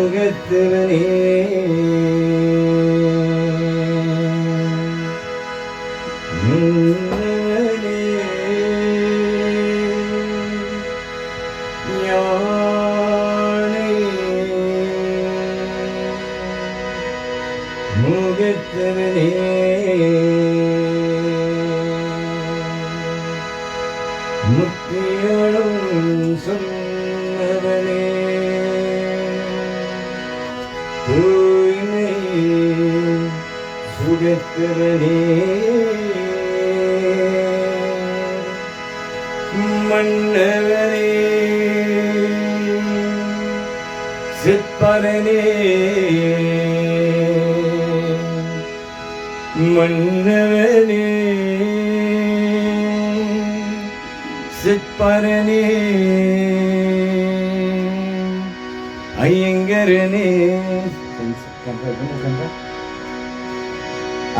முகத்தவனே முகத்தவனே முத்தியாளும் சொன்னவனே தூய்மை சுகத்தவனே மன்னவனே சிற்பரனே மன்னவனே சிற்பரனே ஐயங்கரனே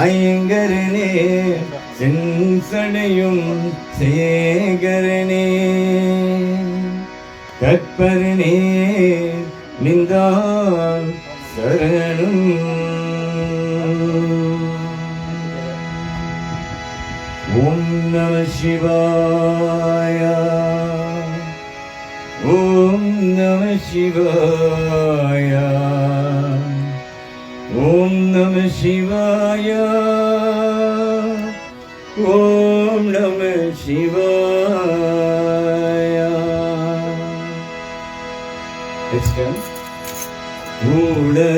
ஐயங்கரனே சென்சடையும் சேகரனே கற்பரனே நின்றால் சரணம் ஓம் நம சிவாய ஓம் நம சிவாய ஓம் நம சிவாய ஓம் நம சிவாய.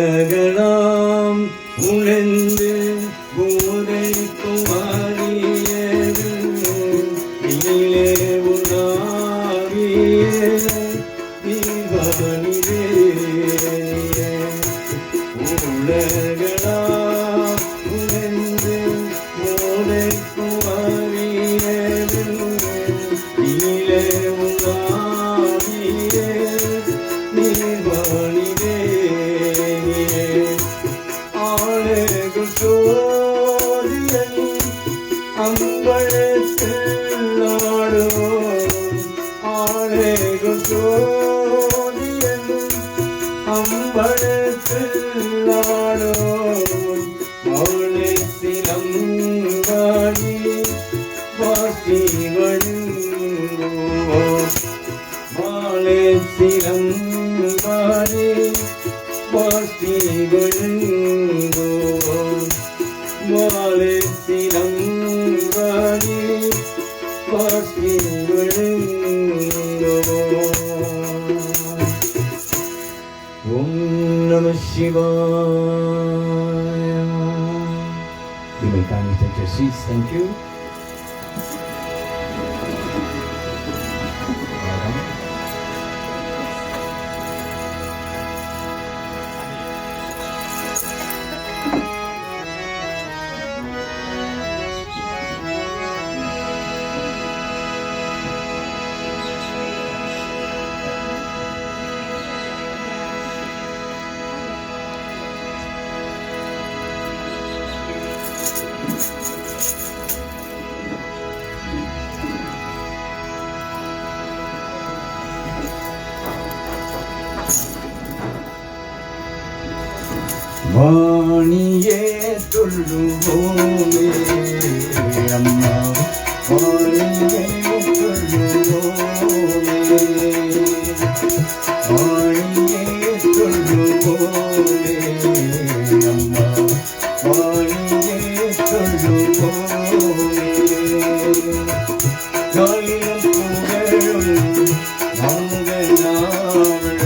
உலகலாம் உணர்ந்து போதைக்கும் ஆரியது நீலே உணாவிய தீவானிலே உலகலாம் உணர்ந்து போதைக்கும் ஆரியது நீலே உணாவிய தீவானிலே ஆலகு சோதியன் அம்பலத்தில் நாடும் ஆலகு சோதியன் அம்பலத்தில் நாடும் ஆலத்திலம் காணி வாசி வழுங்குவோம் ஆலத்திலம் காணி வாசி வழுங்குவோம் வாலத்திலம் காணி வாசி வழுங்குவோம். ஓம் நம சிவாய. You may kindly take your seats. Thank you. வாணியே சொல்லுவோமே அம்மா வாணியே சொல்லுவோமே வாணியே சொல்லுவோமே அம்மா வாணியே சொல்லுவோமே நாளிலும் புகழும் நாங்கள் நாவல்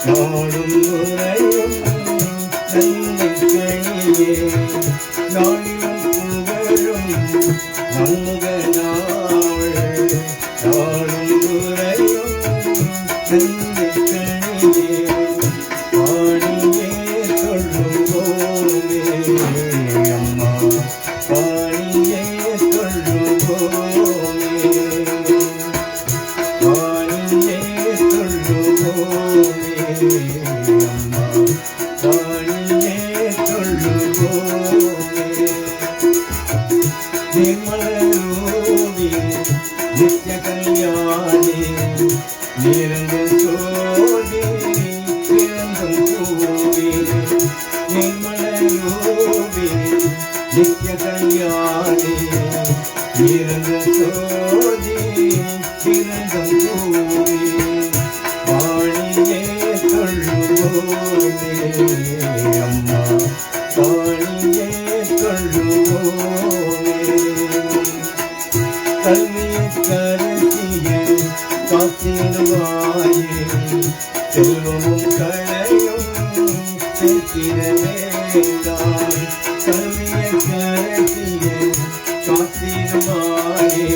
நாடும் முறையும் நாளிலும் புகழும் நங்க நாவல் நாடும் முறையும் நன்மை கணியே வாணியே சொல்லுவோமே அம்மா வாணியே சொல்லுவோமே நிர்மலரூபி நித்ய கல்யாணி நிரங்கும் சோதி பிறந்தும் கூவி நிர்மலரூபி நித்ய கல்யாணி நிரங்கும் சோதி பிறந்தும் கூவி வாணியே சொல்லுவோமே அம்மா வாணியே சொல்லுவோமே கல்வியை கருதிய காத்திடுவாயே செல்வமும் களையும் சேர்த்திட வேண்டாம் கல்வியை கருதிய காத்திடுவாயே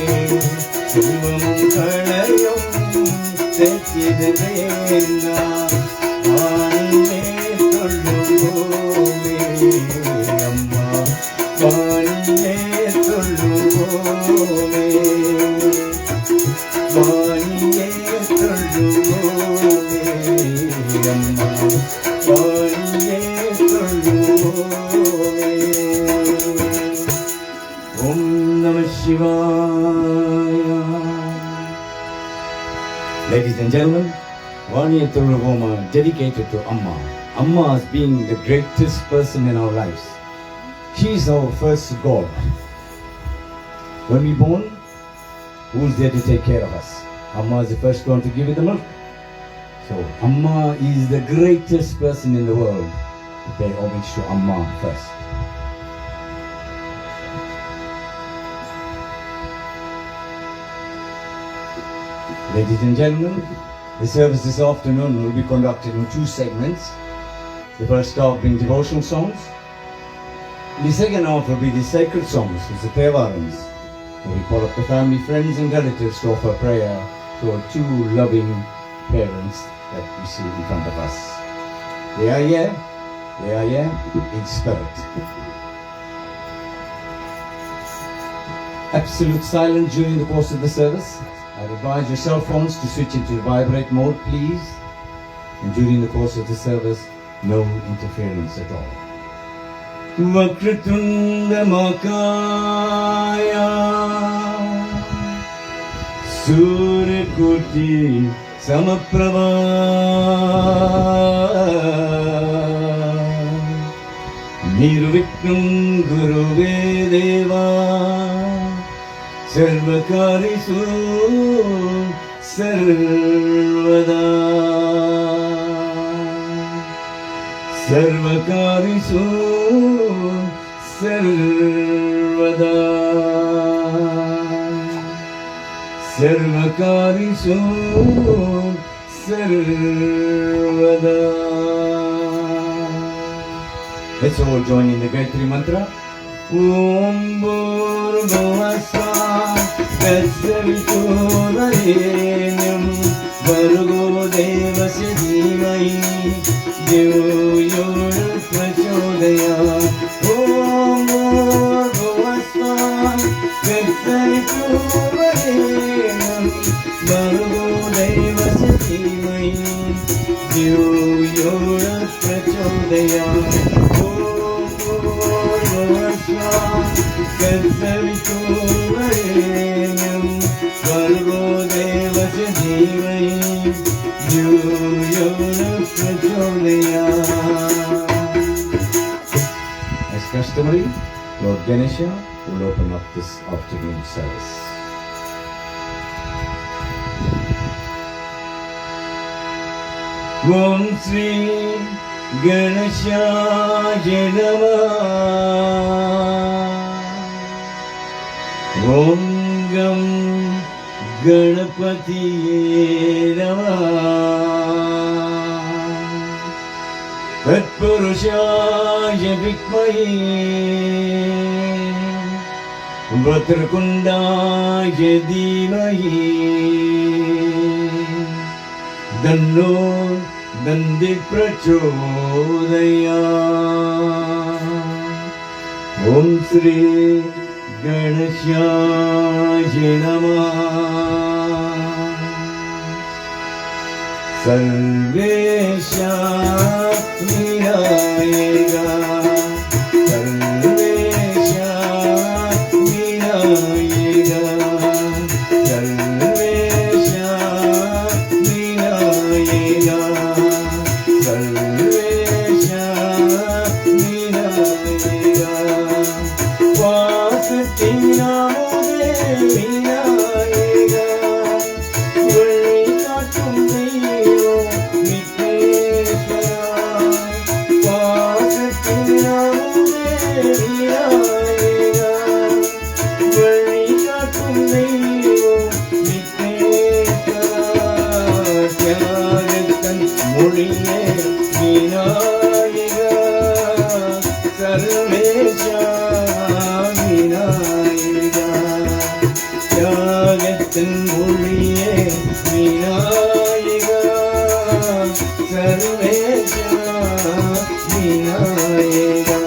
செல்வமும் களையும் சேர்த்திட வேண்டாம் வாணியே சொல்லுவோமே அம்மா வாணியே சொல்லுவோமே வாணியே சொல்லுவோமே அம்மா வாணியே சொல்லுவோமே ஓம் நம சிவாய. Ladies and gentlemen, Vaniye Thuluvoma dedicated to Amma. Amma as being the greatest person in our lives. She is our first God. When we born, who is there to take care of us? Amma is the first one to give you the milk. So Amma is the greatest person in the world. Pay homage to Amma first. Ladies and gentlemen, the service this afternoon will be conducted in two segments. The first half being devotional songs. The second half will be the sacred songs, which are Tevarans. We call up the family, friends and relatives to offer prayer to our two loving parents that we see in front of us. They are here in spirit. Absolute silence during the course of the service. I advise your cell phones to switch into vibrate mode, please. And during the course of the service, no interference at all. Vakratunda Makaya Suryakuti Samaprava Nirvikram Guruve Deva Sarvakarisu Sarvada Sarvakarisu Sarvada Sarvakarisu Sarvada. Let's all join in the Gayatri Mantra. Om Bhurvasva Tatsaviturvarenyam Bhargo Devasya Dhimai Dhiyo Yona Prachodayat. Om Bhurvasva Tatsaviturvarenyam Bhargo Devasya Dhimai Dhiyo Yona Prachodayat. Katsavituvarenyam Bhargo Devasya Dhimai Dhiyo Yona Prachodayat. As customary, Lord Ganesha will open up this afternoon service. Om Sri Ganeshaya Namah. Om Gam Ganapatiye Namah. Tatpurushaya Vikmahe Vatrakundaya Dhimahi Danno Dandi Prachodaya. Om Sri गणेशाय नमः सर्वेशा विनायक सर्वेशा विनायक सर्वेशा विनायक सर्वेशा विनायक வாசத்தினாலே விநாயக வழிகாட்டும் தெய்வம் விக்னேஸ்வரா வாசத்தினாலே விநாயக வழிகாட்டும் தெய்வம் விக்னேஸ்வரா தியாகத்தன் மொழியே விநாயக சர்வேஷா தியாகத்தின் மொழியே விநாயகா சர்வேஷா விநாயகா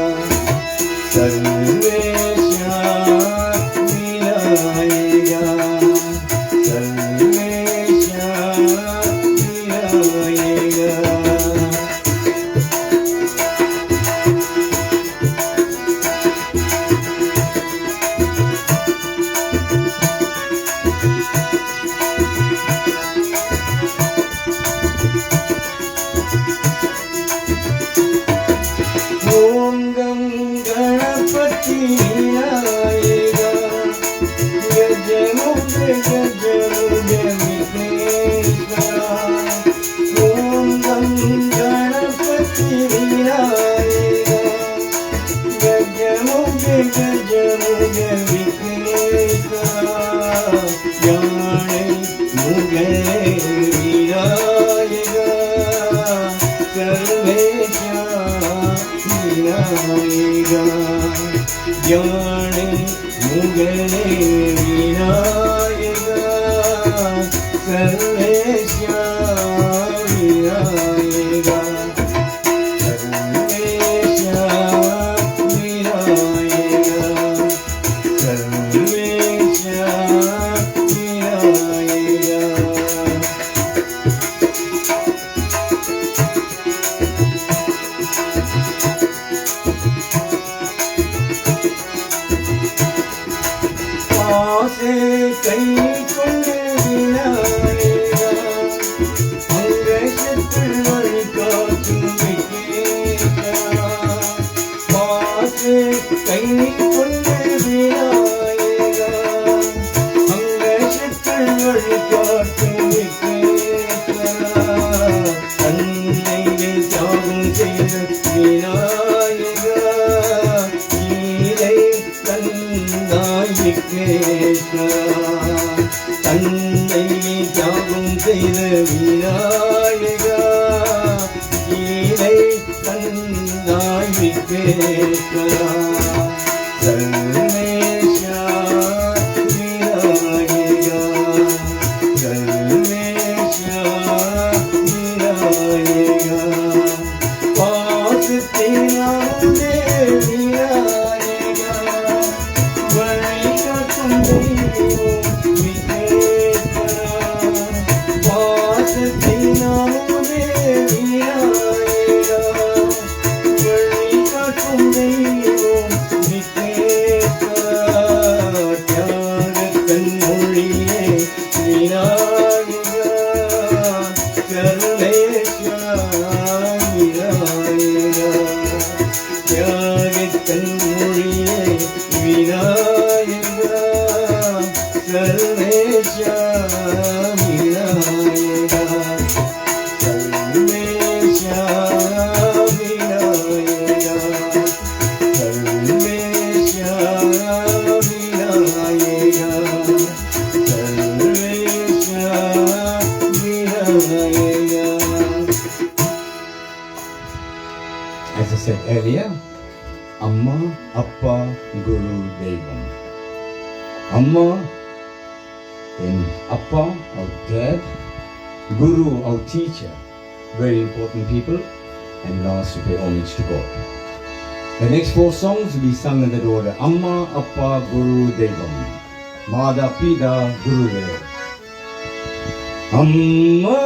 சர்வேஷா விநாயகா சர்வேஷா விநாயகா ஓம் கம் கணபதி விநாயகா கஜமுக கஜமுக விக்னேஸ்வரா ஓம் கம் கணபதி விநாயகா கஜமுக கஜமுக விக்னேஸ்வரா யானை முகலே விநாயகா சர்வேஷா விநாயகா யானை முகலே விநாயகா சர்வேஷா விநாயகா சர்வேஷா விநாயகா சர்வேஷா விநாயகா ஆசை கை கொண்டு விநாயகா அங்கேஷத்தில் வழிகாட்டும் விக்னேஸ்வரா ஆசை கை கொண்டு விநாயகா அங்கேஷத்தில் வழிகாட்டும் விக்னேஸ்வரா தன்னையை தியாகம் செய்த விநாயகா கீதை தந்தாய் விக்னேஸ்வரா தன்னை தியாகம் செய்த விநாயகா கீதை தந்தாய் விக்னேஸ்வரா சர்வேஷா விநாயகா சர்வேஷா விநாயகா வாசத்தினாலே விநாயகா வழிகாட்டும் தெய்வம் விக்னேஸ்வரா வாசத்தினாலே விநாயகா வழிகாட்டும் தெய்வம் விக்னேஸ்வரா தியாகத்தன் மொழியே விநாயகா சர்வேஷா விநாயகா தியாகத்தன் மொழியே Vinayaka சர்வேஷா Vinayaka சர்வேஷா Vinayaka சர்வேஷா Vinayaka சர்வேஷா Vinayaka. As I said earlier, Amma, Appa, Guru, Devam. Amma in Appa, our dad, Guru, our teacher, very important people, and last to pay homage to God. The next 4 songs will be sung in the order Amma, Appa, Guru, Devam. Mada, Pida, Guru, Dev. Amma,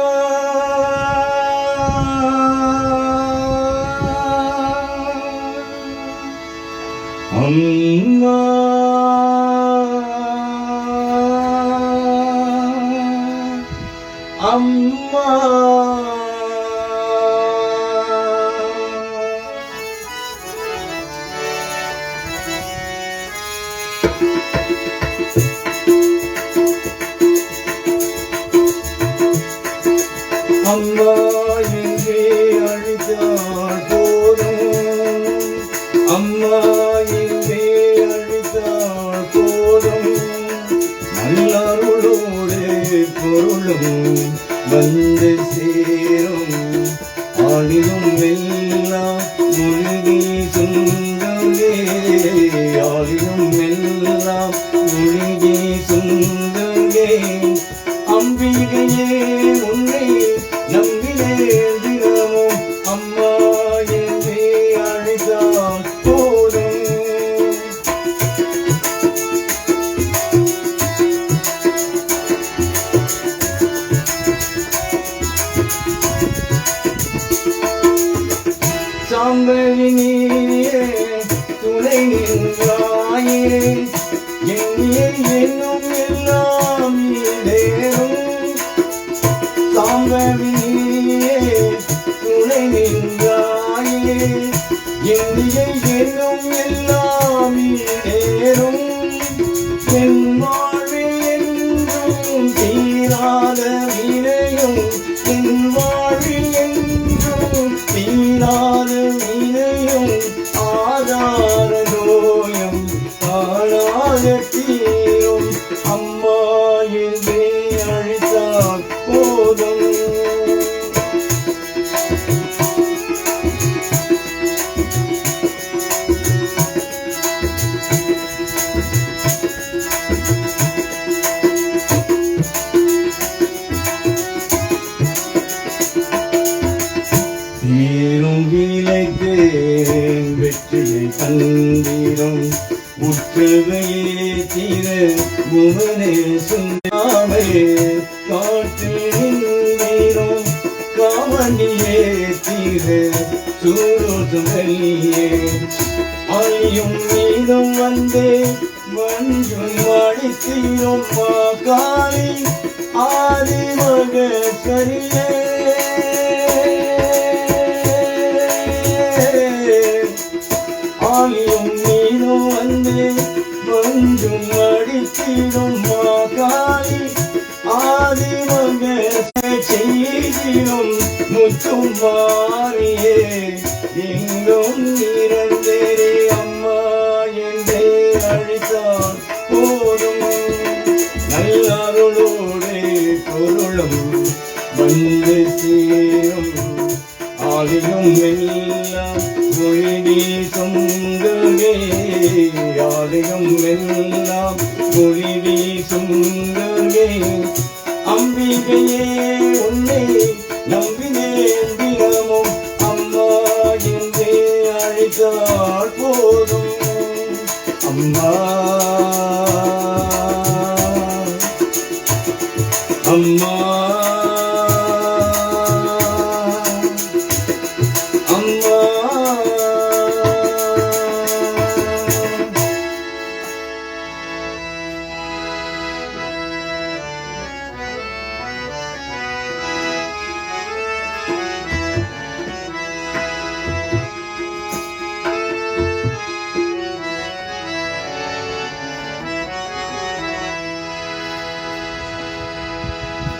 Amma, Amma. அம்மா என்றே அழைத்தால் போதும், அம்மா என்றே அழைத்தால் போதும், நல்லருளோடு பொருளும் வந்து சேரும், ஆளிலும் எல்லாம் மொழி சுந்தரே, ஆளிலும் எல்லாம் மொழி சுந்தரே, அம்பிகையே உன்னை நம்பினே தினமும் அம்மா என்றே அழைத்தால் போதும். சாம்பலினியே துணை நின்றாயே, எண்ணியை என்னும் எல்லாம் ஈடேறும், சாம்பலினியே துணை நின்றாயே, எண்ணியை என்னும் எல்லாம் ஈடேறும், என் வாழ்வில் என்றும் தீராத வினையும், என் வாழ்வில் என்றும் தீராத வினையும், ஆதார நோயும் ஆளாத தீரும், அம்மா என்றே அழைத்தால் போதும். தீரும் விளைத்தேன் வெற்றியை தந்தீரும், முற்றுகையே தீர புவனே சுந்தாமே, காற்றில் நின்றீரும் காமணியே தீர சூரோதுமையே, அழியும் மீதும் வந்தே மஞ்சும் அடித்தீரும், காளி ஆதிமக சரியே, ஆலியும் நீனும் வந்து மஞ்சும் அடித்திடும், காளி ஆதிமக செய்திடும், முத்தும் மாறியே எங்கும் நிறந்தேரே, அம்மா என்றே அழைத்தால் போதும், நல்லருளோடு பொருளும் வந்து சேரும், ஆலியும் எல்லாம் மொழி சுந்தரே, ஆலயம் எல்லாம் மொழி சுந்தரே, அம்பிகையே உன்னை நம்பினேன் தினமும் அம்மா என்றே அழைத்தால் போதும். அம்மா அம்மா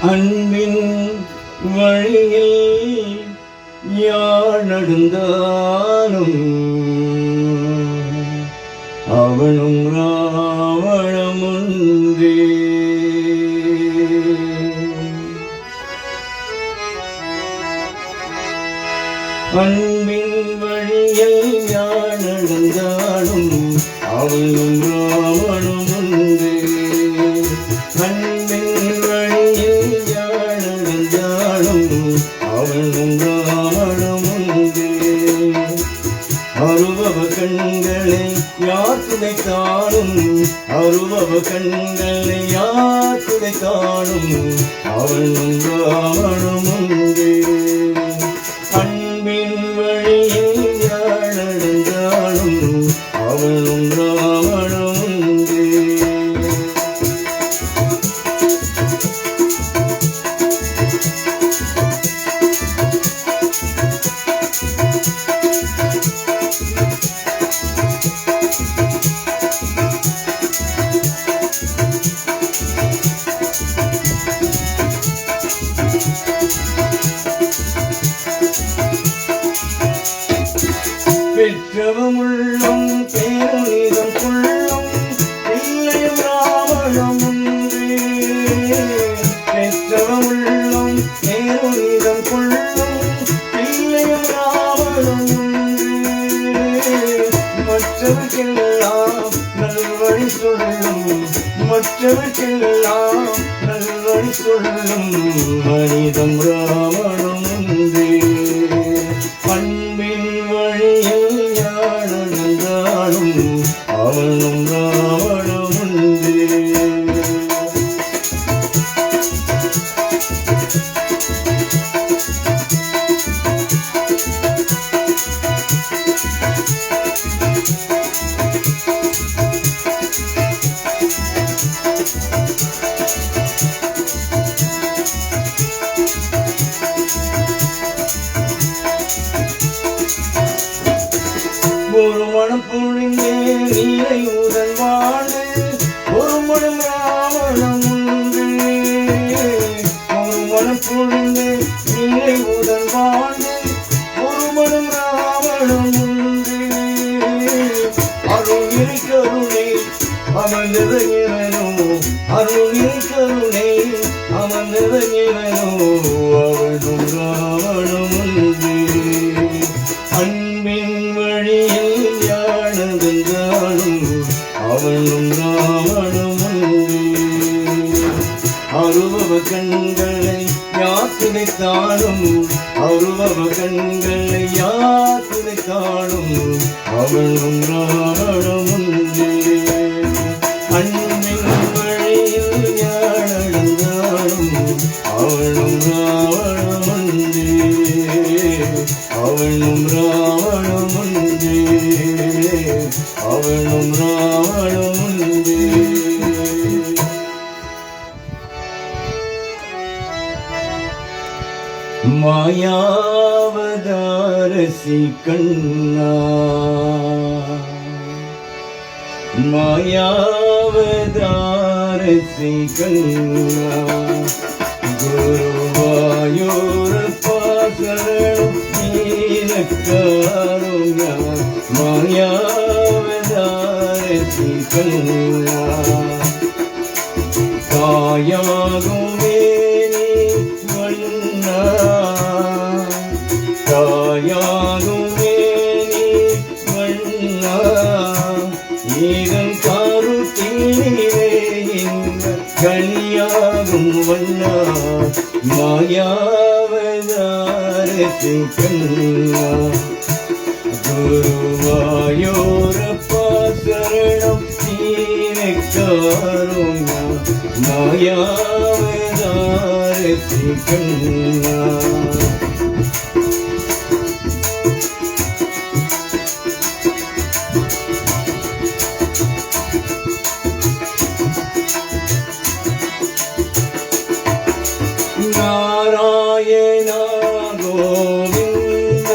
அன்பின் வழியில் யார் நடந்தாலும் அவனும் ராவணமுன்றே, அன்பின் வழியில் யார் நடந்தாலும் அவனும் ராவணமுன்றே, அன்பின் வழியில் யார் நடந்தாலும் அவனும் ராவணமுன்றே, அனுபவ கண் கண்களை யாத்துடை காணும் அவனும் ராவணும் உண்டு. அன்பின் வழியில் யார் நடந்தாலும் அவனும் ராவணும் உண்டு. பெற்றவம் உள்ளம் பேருனிதம் கொள்ளும் பிள்ளையும் ராவணம் உண்டு. பெற்றவம் உள்ளம் பேருனிதம் கொள்ளும் பிள்ளையும் ராவணம் உண்டு. மற்றவர்க்கெல்லாம் நல்வழி சொல்லும் மற்றவர்க்கெல்லாம் நல்வழி சொல்லும் மனிதம் ராவணம் உண்டு. அன்பின் வழியில் யார் நடந்தாலும் அவனும் ராவணம் உண்டு. ஒரு மனம் பொழிந்தே நீரை உதன் வாழு ஒரு மனம் ராவணம் உண்டு. ஒரு மனம் பொழிந்தே நீரை உதன் வாழு ஒரு மனம் ராவணம் உண்டு. அருள் கருணை அமர்ந்தவனோ அருள் கருணை அமர்ந்தவனோ அவனும் ராவணம் உண்டு. அன்பின் வழியில் யார் நடந்தாலும் அவனும் ராவணம் உண்டு. அருவ கண்களை யாத்துடைத்தாலும் அருவ கண்களை யாத்துடைத்தாலும் அவனும் ராவணம் உண்டு. அன்பின் வழியில் யார் நடந்தாலும் அவனும் ராவணம் உண்டு. அவனும் ராவணம் உண்டு. அவனும் ராவணம் உண்டு. மாயாவதாரசி கண்ணா மாயாவதாரசி கண்ணா குருவாயூரப்பா சரணம் நீனக்காருண்யா மாயாவதாரசி கண்ணா காயாகும் வேணி வண்ணா காயாகும் வேணி வண்ணா ஈகன் காருத்திலே கனியாகும் வண்ணா மாயாவதாரசி கண்ணா குருவாயூரப்பா சரணம் நீனக்காருண்யா மாயாவதாரசி கண்ணா நாராயண கோவிந்த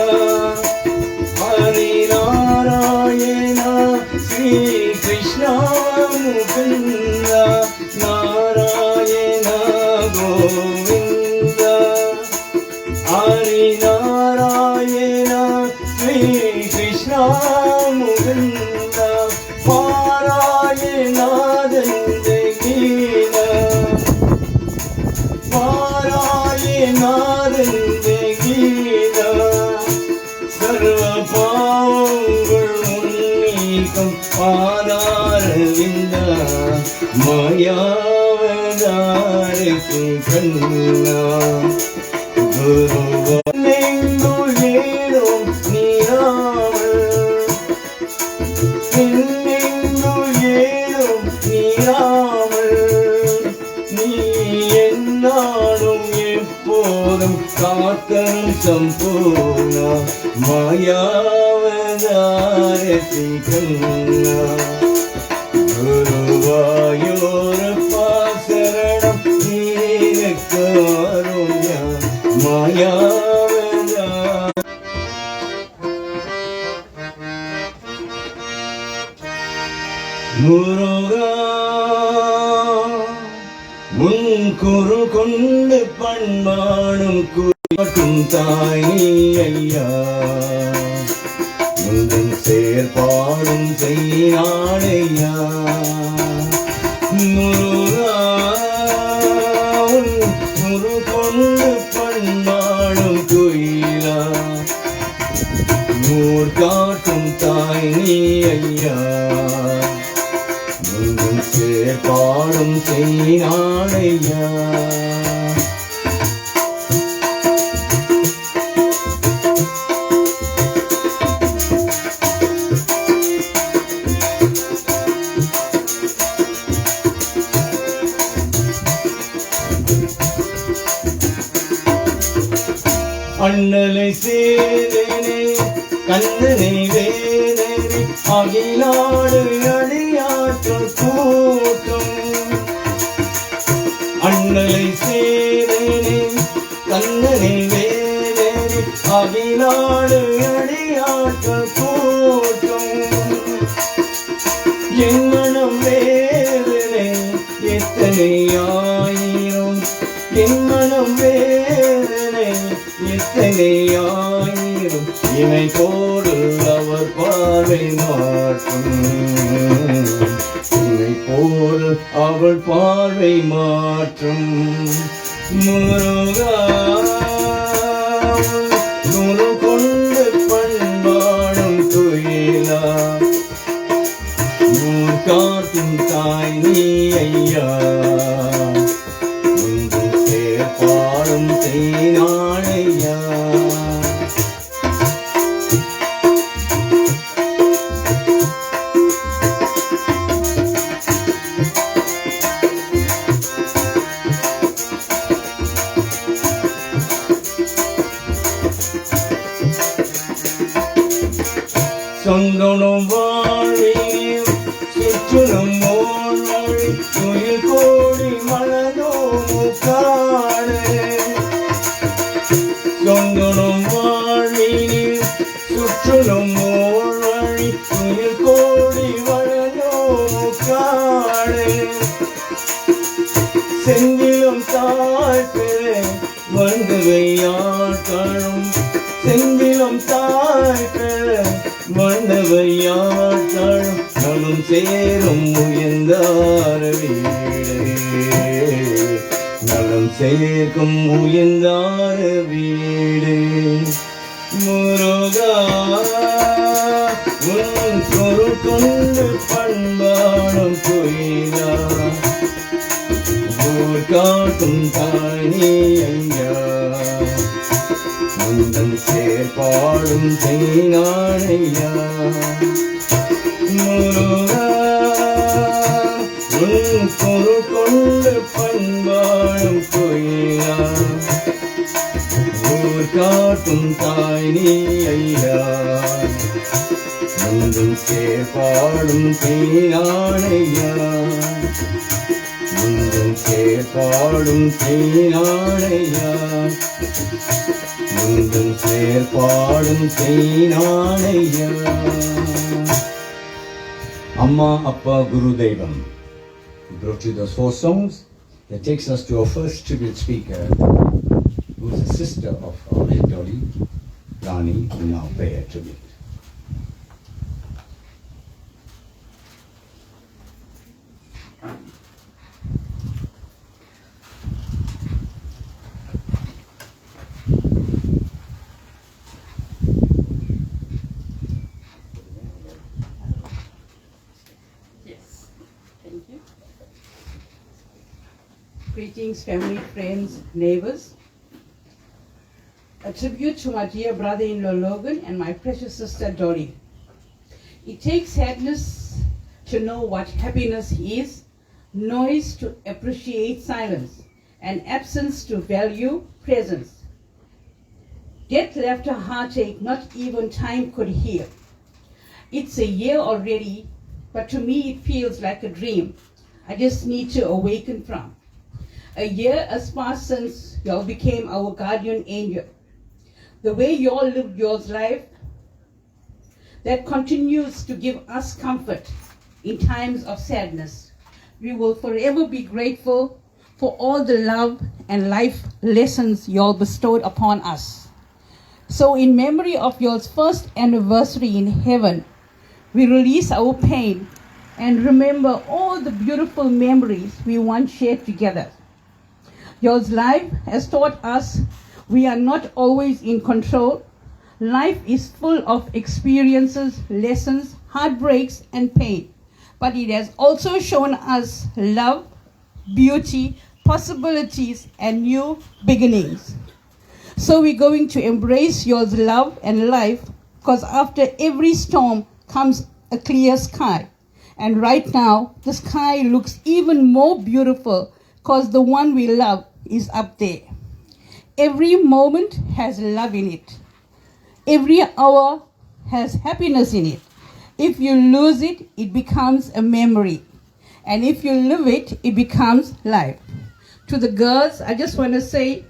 ஹரி நாராயண ஸ்ரீ கிருஷ்ண முகுந்த நாராயண கோவிந்த ஹரி நாராயண ஸ்ரீ கிருஷ்ண முகுந்த பாராயணாதன் கீத பாராயணாதந்த கீதா சர்வ பாவங்கள் உன்னீக்கம் பாதாரவிந்த மாயாவதாரசி கண்ணா குருவானெங்குள் ஏறும் நீராமல் என்னெங்குள் ஏறும் நீரா நீ என்னாலும் எப்போதும் காத்தரும் சம்பூர்ண மாயாவதாரதி கண்ணா குருவாயூரப்பா சரணம் நீனக்கு அருள்யா மாயாவதா முருகா உன் குரு கொண்டு பண்பாடும் குறிக்கும் தாய் ஐயா முந்தன் சேர்பாடும் செய்யானையா முருகா உன் குரு கொண்டு பண்பாடும் குயிலா ஊர் காட்டும் தாய் நீ ஐயா முந்தன் சேர்பாடும் செய்யானையா அண்ணலை சேரனே கண்ணனை வேதனை அகிலாடு அடியாற்றல் கூட்டம் அண்ணலை சேரனே கண்ணனை வேதனை அகிலாடு அடியாற்றல் கூட்டம் என் மனம் வேதனை எத்தனை ஆயிரம் என் மனம் வேதனை எத்தனை ஆயிரம் இமை போடு அவர் பார்வை மாற்றும் இமை போடு அவள் பார்வை மாற்றும் முருகா குரு கொண்டு பண்பாடும் துயிலா ஊர் காட்டும் தாய் நீ ஐயா பாடும் செய்யானையா சொந்தனும் வாழ்வில் சுற்றுலும் ஓர் வழி துயில் கோடி மனதோ காடு சொந்தனும் வாழ்வில் சுற்றுலும் ஓர் வழி துயில் கோடி மனதோ காடு செந்திலும் தாய்ப்பிலே வந்தவையாட்களும் செந்திலும் தாய்ப்பிலே வந்தவையாட்களும் நலும் சேரும் உயர்ந்தார வீடே நலம் சேர்க்கும் உயர்ந்தார வீடே முருகா உன் குரு கொண்டு பண்பாடும் குயிலா ஊர் காட்டும் தானே ஐயா முந்தன் சேர்பாடும் செய்யானையா முருகா உன் குரு கொண்டு பண்பாடும் குயிலா ஊர் காட்டும் தாய் நீ ஐயா முந்தன் சேர்பாடும் செய்யானையா முந்தன் சேர்பாடும் செய்யானையா முந்தன் சேர்பாடும் செய்யானையா Amma Appa Guru Devam. We brought you those 4 songs. That takes us to our first tribute speaker, who is a sister of our Dolly, Rani, who now pay a tribute. Greetings, family, friends, neighbors. A tribute to my dear brother-in-law Logan and my precious sister Dolly. It takes sadness to know what happiness is, noise to appreciate silence, and absence to value presence. Death left a heartache not even time could heal. It's a year already, but to me it feels like a dream I just need to awaken from. A year has passed since y'all became our guardian angel. The way y'all lived y'all's life, that continues to give us comfort in times of sadness. We will forever be grateful for all the love and life lessons y'all bestowed upon us. So in memory of y'all's first anniversary in heaven, we release our pain and remember all the beautiful memories we once shared together. Y'all's life has taught us we are not always in control. Life is full of experiences, lessons, heartbreaks, and pain. But it has also shown us love, beauty, possibilities, and new beginnings. So we're going to embrace your love and life, because after every storm comes a clear sky. And right now, the sky looks even more beautiful because the one we love is up there. Every moment has love in it. Every hour has happiness in it. If you lose it, it becomes a memory. And if you live it, it becomes life. To the girls, I just want to say,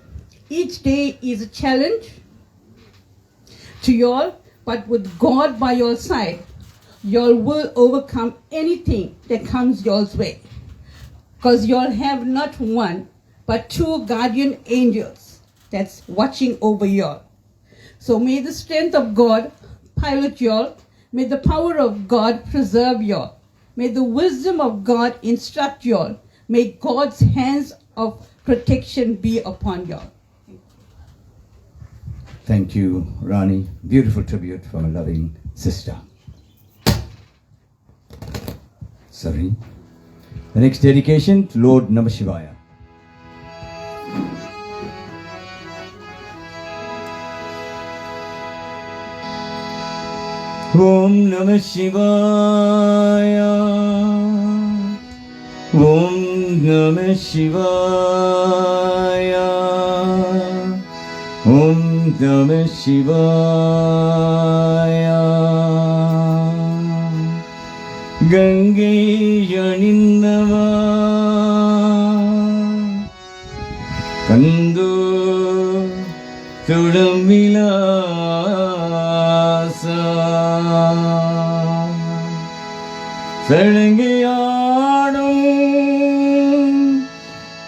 each day is a challenge to y'all, but with God by your side, y'all will overcome anything that comes y'all's way. Because y'all have not one, but two guardian angels that's watching over y'all. So may the strength of God pilot y'all. May the power of God preserve y'all. May the wisdom of God instruct y'all. May God's hands of protection be upon y'all. Thank you, Rani. Beautiful tribute from a loving sister. Sorry. The next dedication to Lord Namashivaya. Om Namah Shivaya. Om Namah Shivaya. Om Namah Shivaya. Gange Yanindava Kandu Tudamilasa Sarangiyadum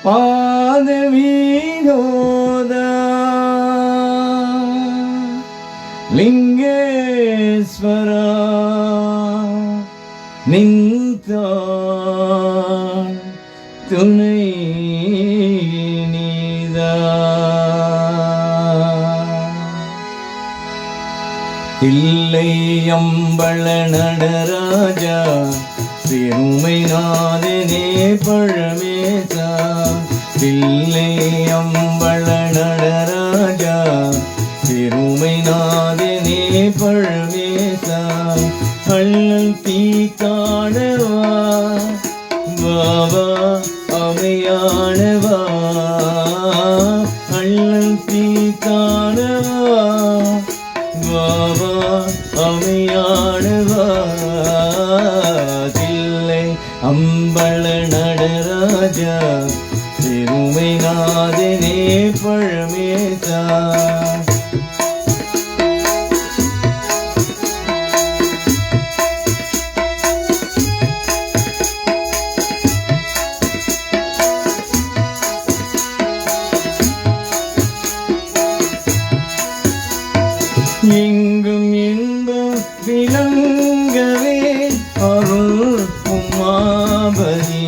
Padavinoda Lingeswara Nintan Tunai Nida Illai Ambala Nadaraja Sirumai Nadine Paramesa Illai Ambala Nadaraja Sirumai Nadine Paramesa Allal Teekanava Baba Amayanava Allal Teekanava Baba Amayanava Thillai Ambala Nadaraja Sirumai Nadine Paramesa எங்கும் இன்பம் விளங்கவே அருள் உமாபதி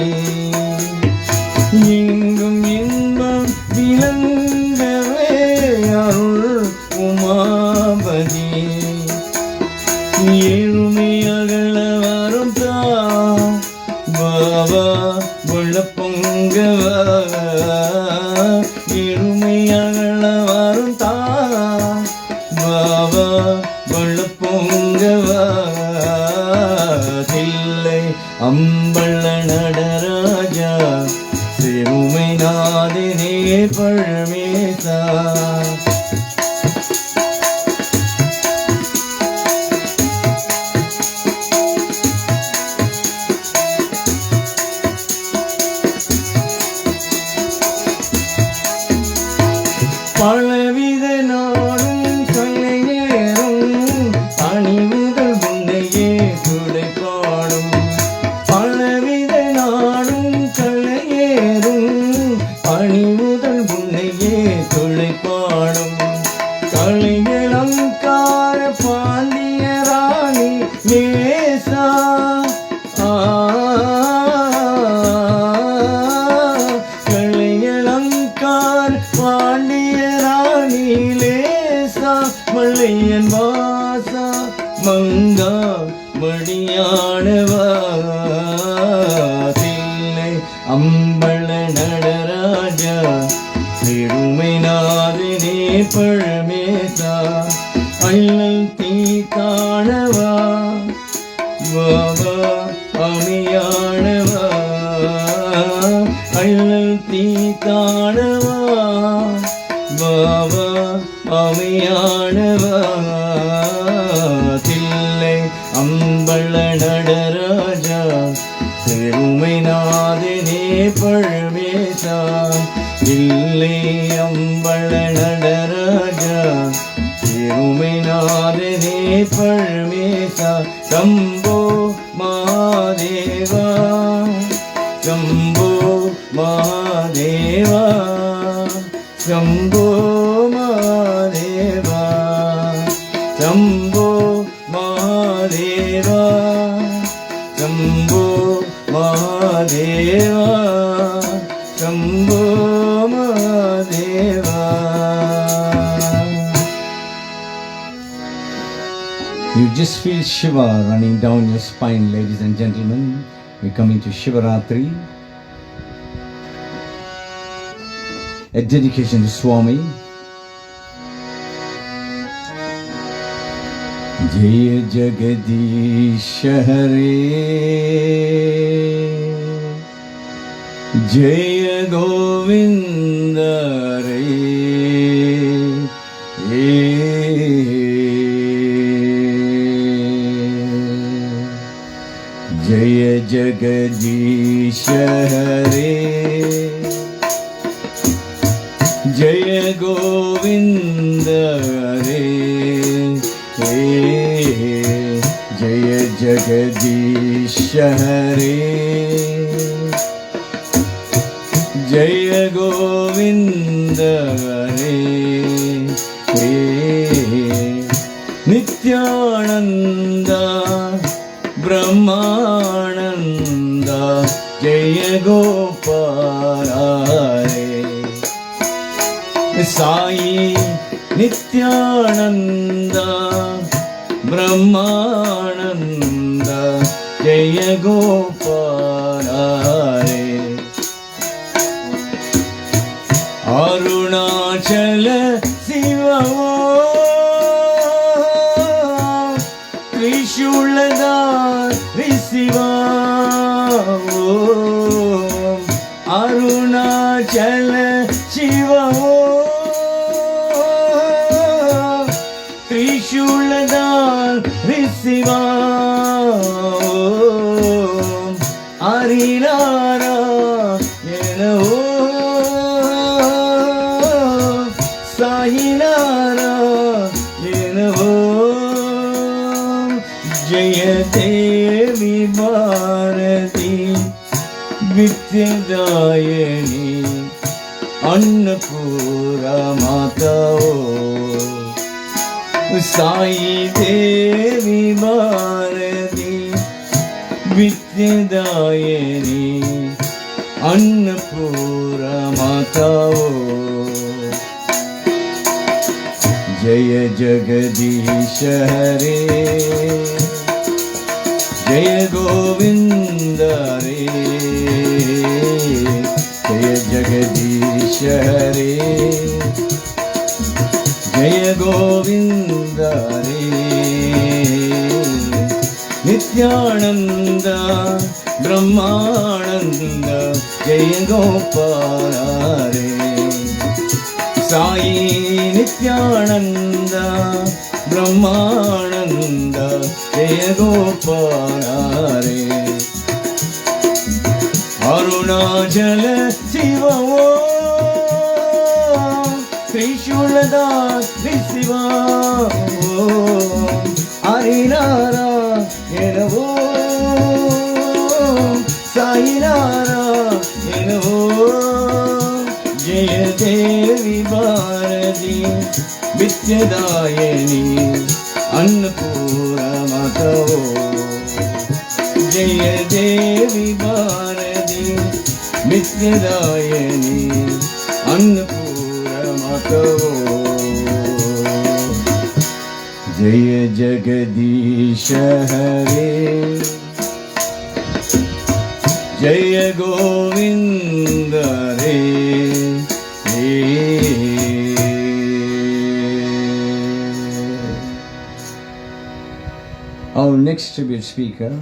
எங்கும் இன்பம் விளங்கவே அருள் உமாபதி ஏழுமை அகல வரும் தான் பாபா உள்ள பொங்கவா ஏழுமை அகல வரும் தான் Baba Balappongava Thillai Ambala Nadaraja சிறுமை நாதினே பழமேசா. பலவித நாடும் கலைஞரும் பணிவுகள் முன்னையே துடைப்பாடும். பலவித நாடும் கலைஞரும் பணிவுகள் முன்னையே துடைப்பாடும். கலைஞலங்கார பாண்டிய ராணி நேசா கலைஞலங்கார் பாண்டிய ராணிலேசா மல்லையன் வாசா மங்கா மணியானவா தில்லை அம்பள நடராஜா சிறுமை நாதினே பழமேசா. அள்ளல் தீ காணவா வாவா அமியானவா. அள்ளல் தீ காணவா வாவா அமியானவா. தில்லை அம்பள நடராஜா சிறுமை நாதினே பழமேசா. தில்லை அம்பள நடராஜா சிறுமை நாதினே பழமேசா. Shambho Mahadeva Shambho Mahadeva Shambho Mahadeva Shambho Mahadeva Shambho Mahadeva Shambho Mahadeva. You just feel Shiva running down your spine, ladies and gentlemen. We're coming to Shivaratri, a dedication to Swami. Jai Jagadish Hare, Jai Govinda Hare, Jai Jagadish Hare, Jai Govinda Hare, Jai Jagadish Hare, Jai Govinda Hare. Nityananda Brahmananda Jaya Gopala Hare. Sai Nityananda Brahmananda Jaya Gopala Hare. Arunachala Shiva Trishulada Shiva Arunachala Shiva Trishulada Shiva Arinara Sahinara Jaya Devi Bharati Vidyadayani Annapura Mata Sai Devi Bharati Vidyadayani Annapura Mata. Jaya Jagadish Hare, Jaya Govinda Hare, Jaya Jagadish Hare, Jaya Govinda Hare. Nityananda ಬ್ರಹ್ಮಾನಂದ ಜಯ ಗೋಪಾಲರೇ ಸಾಯಿ ನಿತ್ಯಾನಂದ ಬ್ರಹ್ಮಾನಂದ ಜಯ ಗೋಪಾಲರೇ ಅರುಣಾಚಲ ಶಿವವೋ ತ್ರಿಶೂಲದ ಶಿವ ಹರಿನಾರಾಯಣವೋ ಸಾಯಿನಾರಾಯಣವೋ ಜಯ ದೇವಿ ಭಾರತಿ ವಿದ್ಯದಾಯಿನಿ ಅನ್ನಪೂರ್ಣ ಮಾತವೋ ಜಯ ದೇವಿ ಭಾರತಿ ವಿದ್ಯದಾಯಿನಿ ಅನ್ನಪೂರ್ಣ ಮಾತವೋ ಜಯ ಜಗದೀಶ ಹರೇ ಜಯ ಗೋವಿಂದ ರೇ Our next tribute speaker,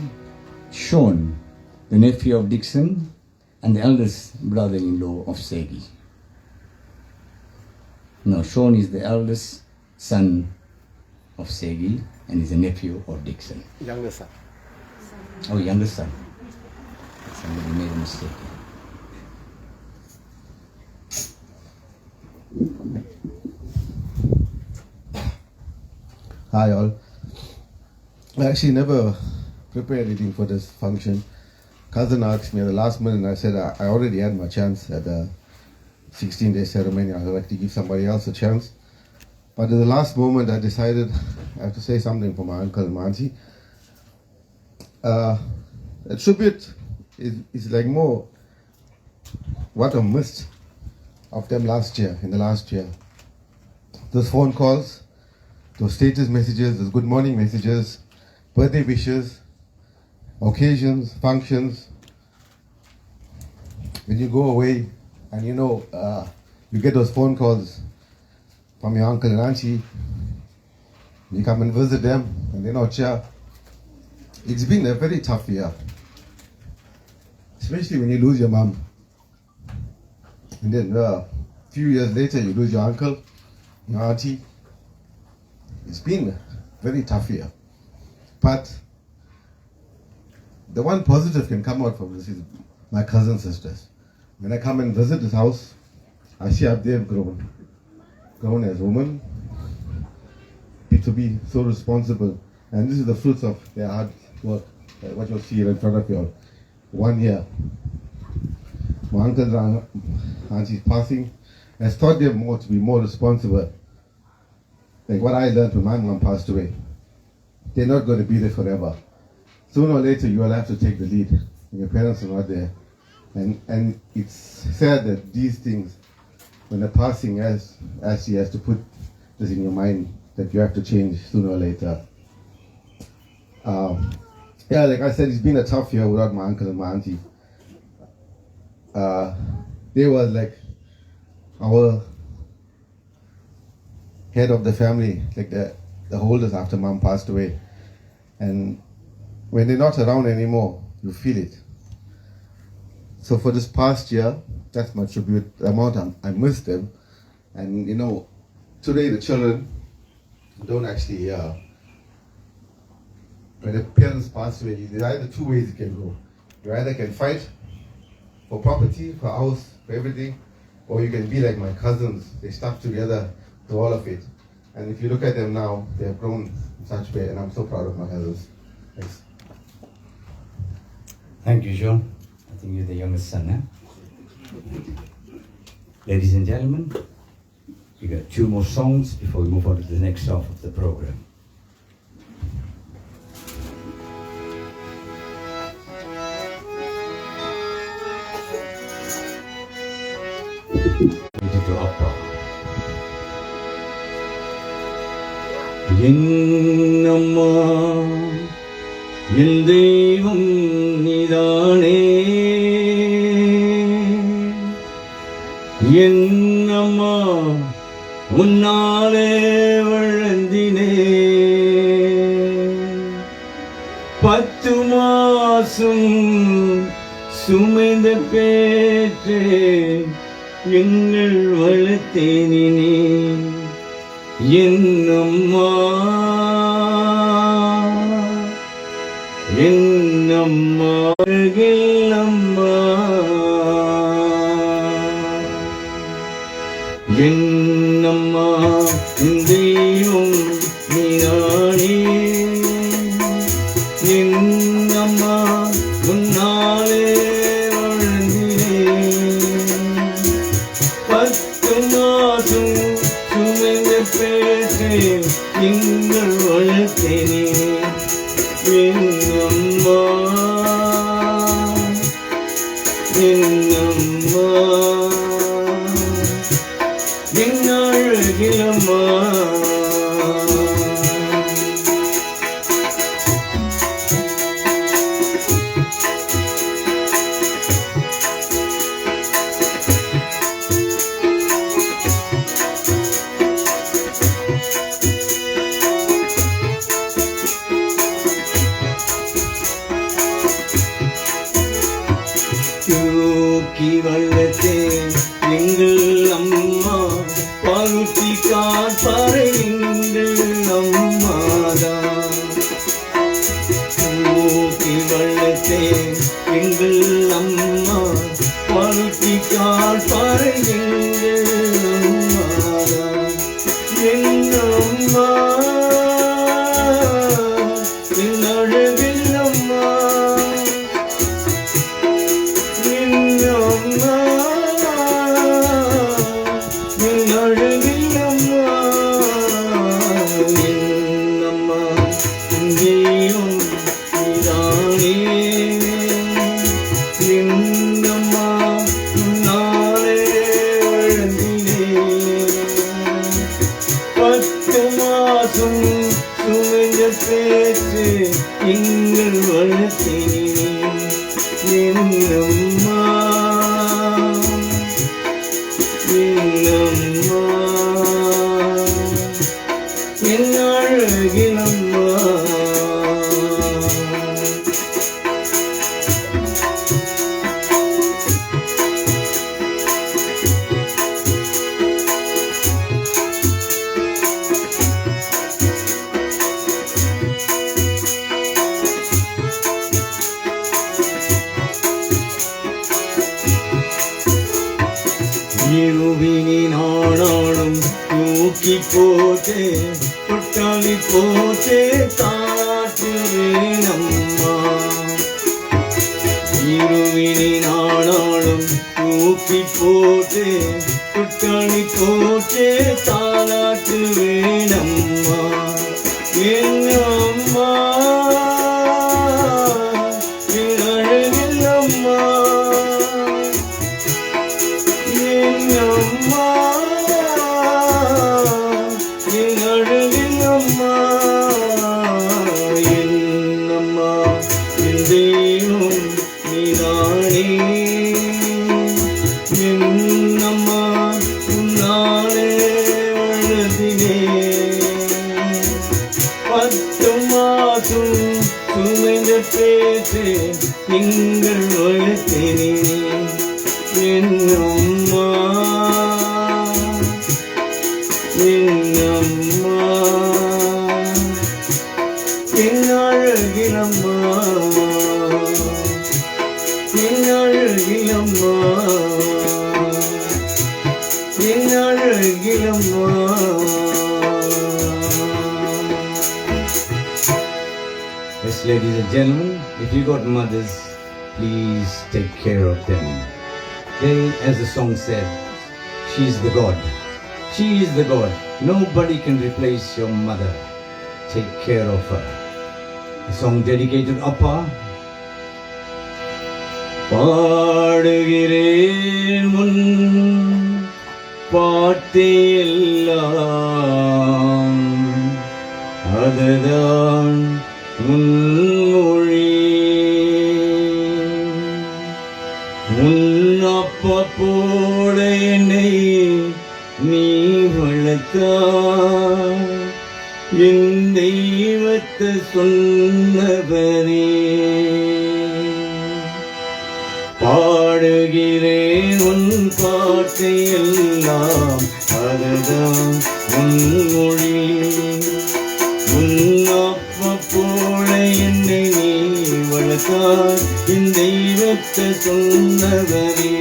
Sean, the nephew of Dixon and the eldest brother-in-law of Segi. No, Sean is the eldest son of Segi and is a nephew of Dixon. Youngest son. Oh, youngest son. Somebody made a mistake. Hi all. I actually never prepared anything for this function. Cousin asked me at the last minute and I said I already had my chance at the 16-day ceremony. I would like to give somebody else a chance. But at the last moment I decided I have to say something for my uncle and my auntie. A tribute is like more what I missed of them in the last year. Those phone calls, those status messages, those good morning messages, birthday wishes, occasions, functions. When you go away and you get those phone calls from your uncle and auntie, you come and visit them and they're not here. It's been a very tough year, especially when you lose your mom. And then a few years later you lose your uncle, your auntie. It's been a very tough year. But the one positive can come out from this is my cousin sisters. When I come and visit this house, I see how they've grown as women, to be so responsible. And this is the fruits of their hard work, what you'll see here in front of you all. 1 year. My uncles and aunties passing has taught them more to be more responsible. Like what I learned when my mom passed away. They're not going to be there forever. Sooner or later you will have to take the lead. Your parents are not there. And it's sad that these things, when they're passing, as she has to put this in your mind, that you have to change sooner or later. Yeah, like I said, it's been a tough year without my uncle and my auntie. They were like our head of the family, like the holders after mom passed away. And when they're not around anymore, you feel it. So for this past year, that's my tribute. The amount I miss them. And today the children don't actually, when the parents pass away, there are either two ways it can go. You either can fight for property, for house, for everything, or you can be like my cousins. They stuck together through all of it. And if you look at them now, they have grown in such a way, and I'm so proud of my cousins. Thanks. Thank you, Sean. I think you're the youngest son, huh? Ladies and gentlemen, we got 2 more songs before we move on to the next half of the program. To Appa. என்னம்மா என் தெய்வம் நீதானே என்னம்மா உன்னாலே வழந்தினே 10 மாச மாசும் சுமைந்த பேற்று எங்கள் வளர்த்தேனினே என்னம்மா என்னம்மா அம்மா என்னம்மா தெய்வம் நீரானே என்னம்மா உன்னாலே மாசும் சுமைந்த பேற்று எங்கள் வளர்த்தேனே என்னம்மா என்னம்மா என் அழகிலம்மா தூக்கி வளர்த்தேன் எங்கள் அம்மா பாலூட்டி காப்பாறை எங்கள் அம்மாதான் தூக்கி வளர்த்தேன் எங்கள் அம்மா பாலூட்டி காப்பாறை எங்கள் அம்மாதான் என் அம்மா என் அழகில் அம்மா பேற்று எங்கள் வளர்த்தேனே என்னம்மா என்னம்மா என் அழகிலம்மா இருவினின் ஆனாலும் தூக்கி போட்டு தொட்டாளி போட்டு தாற்றுவேன் அம்மா இருவினின் ஆனாலும் தூக்கி போட்டு தொட்டாளி போட்டு தாற்றுவேன் அம்மா என் அம்மா என் அழகில் அம்மா என்னம்மா என் அழகில் அம்மா என்னம்மா என் தெய்வம் நீதானே என்னம்மா உன்னாலே வளர்த்தினே 10 மாதம் சுமைந்த பேற்று எங்கள் வளர்த்தேனே என்னம்மா என்னம்மா என் அழகிலம்மா என் அழகிலம்மா என் அழகிலம்மா Yes, ladies and gentlemen, if you got mothers, please take care of them. They, as the song said, she is the God. She is the God. Nobody can replace your mother. Take care of her. A song dedicated Appa. பாடுகிறேன் முன் பாட்டெல்லாம் அதுதான் முன்மொழி முன்னப்ப போட என்னை நீ வளர்த்தாய் என் தெய்வத்தை சொன்னவனே பாடுகிறேன் உன் பாட்டை எல்லாம், அதுதான் உன் மொழி. உன் அப்பா போல என்னை நீ வளர்த்தாய், என் தெய்வத்தை சொன்னவரே.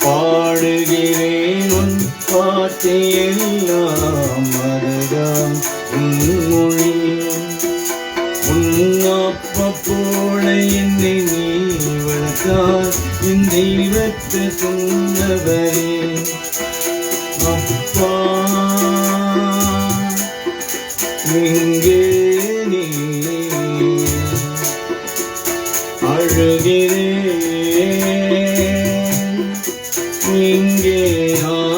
பாடுகிறேன் உன் பாட்டை எல்லாம், அதுதான் உன் மொழி. உன் அப்பா போல என்னை நீ வளர்த்தாய், என் தெய்வத்தை சொன்னவரே. அப்பா எங்கே நீ? அழுகிறேன் எங்கே நான்?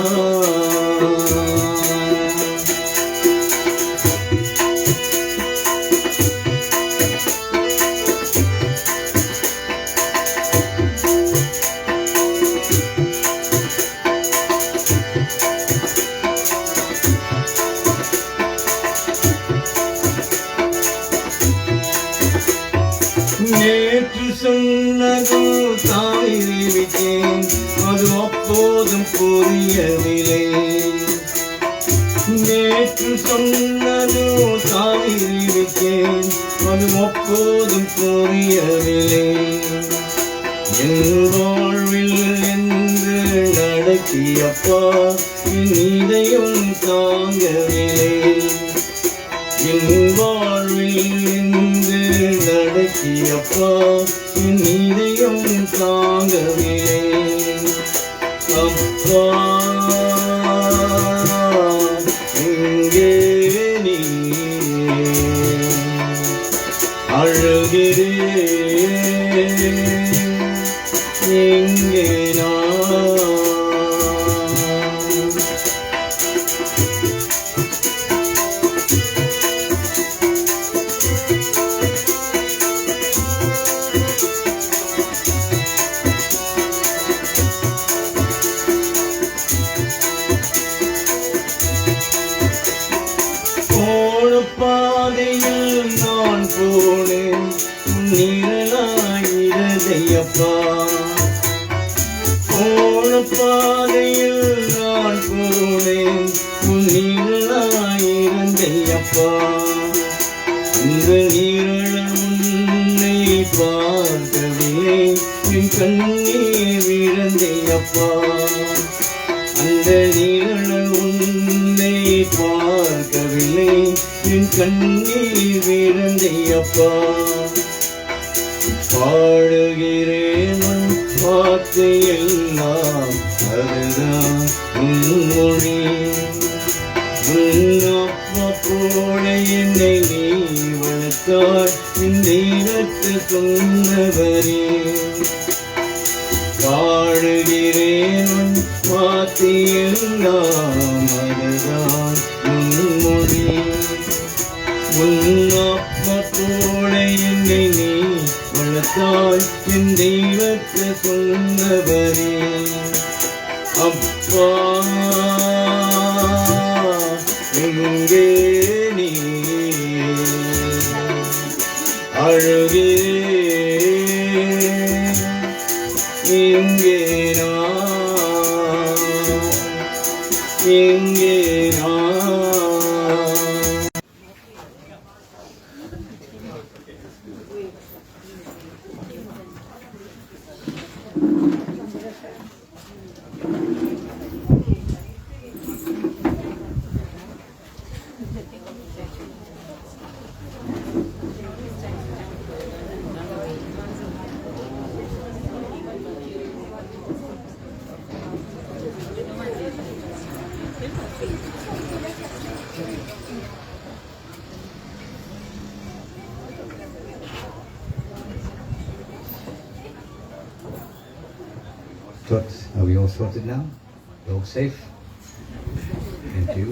நேற்று சொன்னதும் தாவிரிவிட்டேன், அது அப்போதும் புரியவில்லை. நேற்று சொன்னதும் தாவிரிவிட்டேன், அது அப்போதும் புரியவில்லை. என் வாழ்வில் என்று நடத்தியப்பா, என் இதயம் தாங்கவில்லை. என் வாழ்வில் என்று நடத்தியப்பா, என் இதயம் தாங்கவில்லை. அப்பா எங்கே நீ? அழுகிறேன் எங்கே நான்? பாதையில் நான் போனேன், நிழலாயிரதையப்பா. போன பாதையில் நான் போனேன், நிழலாயிரதையப்பா. அந்த நிழல் உன்னை பார்க்கவில்லை, என் கண்ணீர் விழுந்தையப்பா. அந்த நிழல் உன்னை பார்க்கவில்லை, என் கண்ணீர் விழுந்தையப்பா. பாடுகிறேன் உன் வார்த்தை எல்லாம், அதுதான் உன் மொழி. உன் அப்பா போல என்னை நீ வளர்த்தாய், என் தெய்வத்தை சொன்னவரே. பாடுகிறேன் உன் வார்த்தை எல்லாம், அதுதான் உன் மொழி. உன் அப்பா போல என்னை நீ வளர்த்தாய், என் தெய்வத்தை சொன்னவரே. அப்பா எங்கே நீ? அழுகிறேன் எங்கே நான்? எங்கே நான்? Are we all sorted now? We're all safe? Thank you.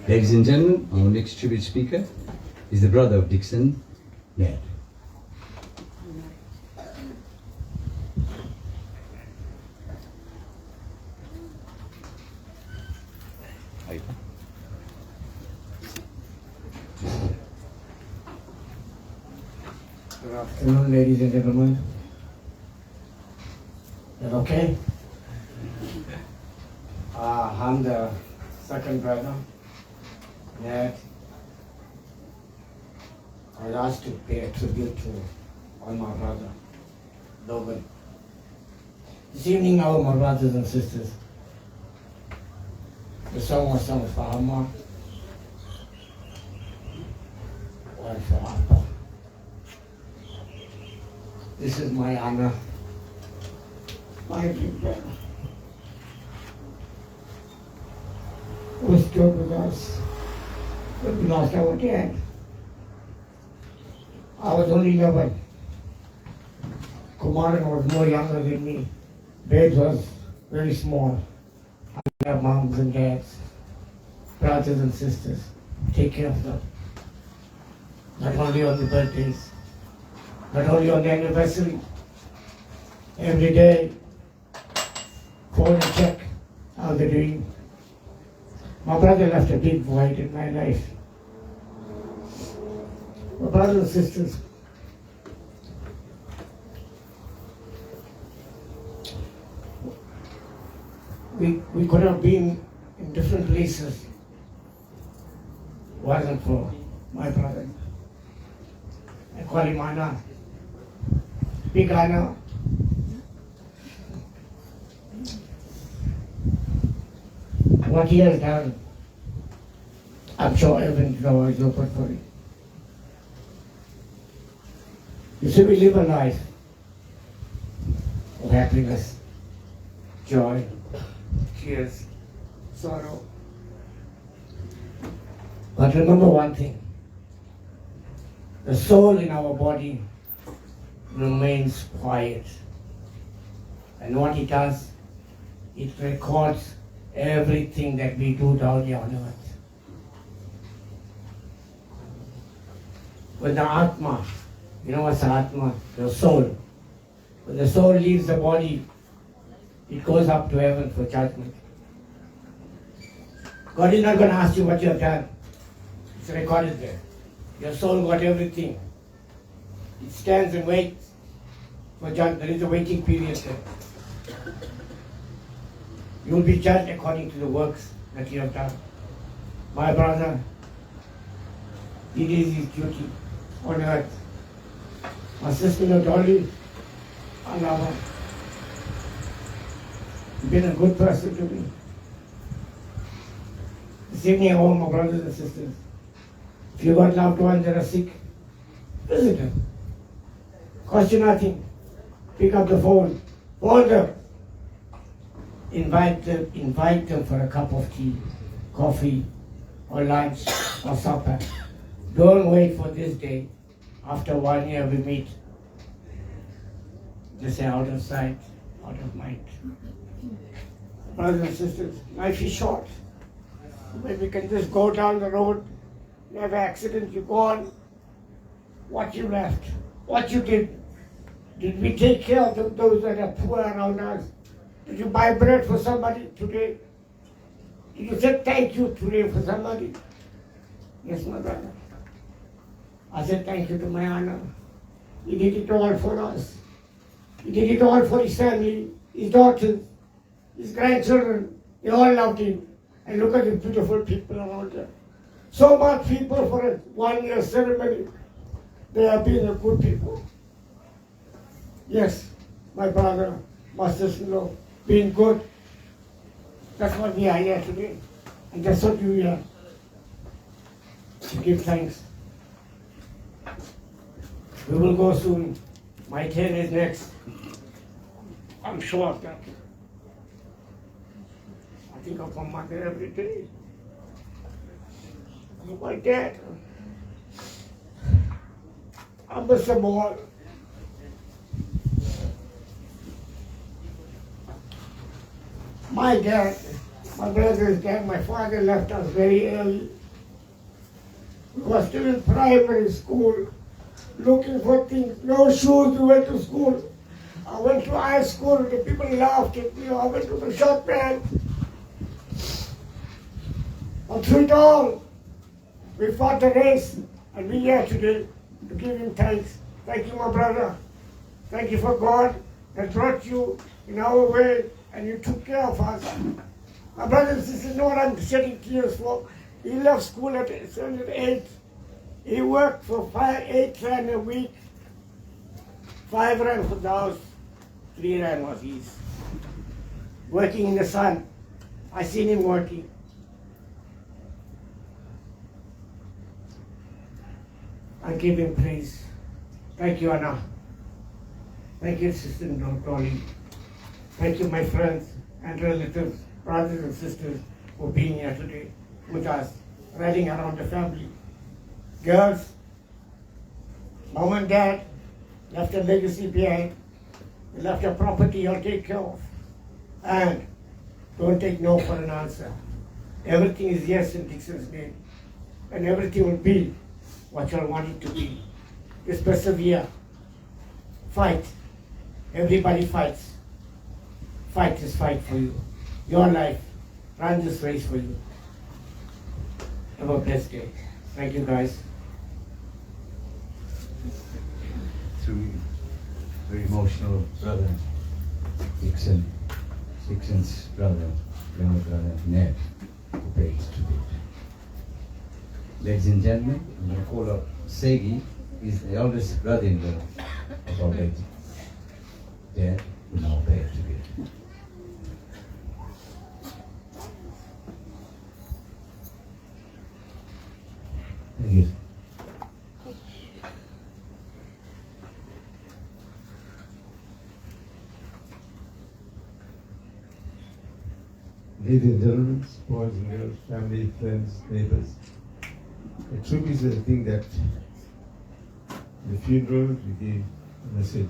Ladies and gentlemen, our next tribute speaker is the brother of Dixon, Ned. Good afternoon, ladies and gentlemen. Is that okay? I'm the second brother. That I was asked to pay a tribute to all my brother, Logan. This evening, all my brothers and sisters, the song was sung for Amma, one for Appa. This is my Anna, my big brother, who stood with us when we lost our dad. I was only 11. Kumaran was more younger than me. Babes was very small. I have moms and dads, brothers and sisters. Take care of them. Not only on the birthdays, not only on the anniversary. Every day, call and check how they're doing. My brother left a big void in my life. My brothers and sisters, we could have been in different places. Wasn't for my brother. I call him Anna. Big Anna. What he has done, I'm sure heaven's door is open for him. You see, we live a life of happiness, joy, tears, sorrow. But remember one thing, the soul in our body remains quiet. And what it does, it records everything that we do down here on earth. When the Atma, you know what's the Atma? The soul. When the soul leaves the body, it goes up to heaven for judgment. God is not going to ask you what you have done. It's recorded there. Your soul got everything. It stands and waits for judgment. There is a waiting period there. You will be judged according to the works that you have done. My brother, he did his duty on earth. My sister Dolly, I love her. You've been a good person to me. This evening I want my brothers and sisters. If you got loved ones that are sick, visit them. Cost you nothing. Pick up the phone. Phone them. Invite them for a cup of tea, coffee, or lunch, or supper. Don't wait for this day. After 1 year we meet. Just say out of sight, out of mind. Brothers and sisters, life is short. When we can just go down the road, you have an accident, you go on. What you left, what you did. Did we take care of those that are poor around us? Did you buy bread for somebody today? Did you say thank you today for somebody? Yes, my brother. I said thank you to my Anna. He did it all for us. He did it all for his family, his daughters, his grandchildren. They all loved him. And look at the beautiful people around there. So much people for a 1 year ceremony. They have been a good people. Yes, my brother, my sister-in-law, being good. That's what we are here today. And that's what we are. To give thanks. We will go soon. My turn is next. I'm sure of that. I think of my mother every day. Of my dad. I miss them all. My dad, my brother's dad, my father left us very early. We were still in primary school, looking for things. No shoes, we went to school. I went to high school, the people laughed at me. I went to the shop man. But through it all, we fought the race, and we are here today to give him thanks. Thank you, my brother. Thank you for God that brought you in our way and you took care of us. My brothers and sisters know what I'm shedding tears for. He left school at 8. He worked for 8 rand a week. 5 rand for the house, 3 rand was his. Working in the sun. I seen him working. I give him praise. Thank you, Anna. Thank you, Sister Dolly. Thank you, my friends and relatives, brothers and sisters, for being here today with us, riding around the family. Girls, mom and dad left a legacy behind. They left a property you'll take care of. And don't take no for an answer. Everything is yes in Dixon's name. And everything will be what you want it to be. Just persevere. Fight. Everybody fights. Fight this fight for you. Your life. Run this race for you. Have a blessed day. Thank you, guys. To very emotional brother Dixon, Dixon's brother, younger brother Ned, who pays tribute. Ladies and gentlemen, I'm going to call up Segi. He's the eldest brother-in-law of our late dad, who now pays tribute. Thank you. Ladies and gentlemen, boys and girls, family, friends, neighbors, the truth is the thing that the funeral we gave a message.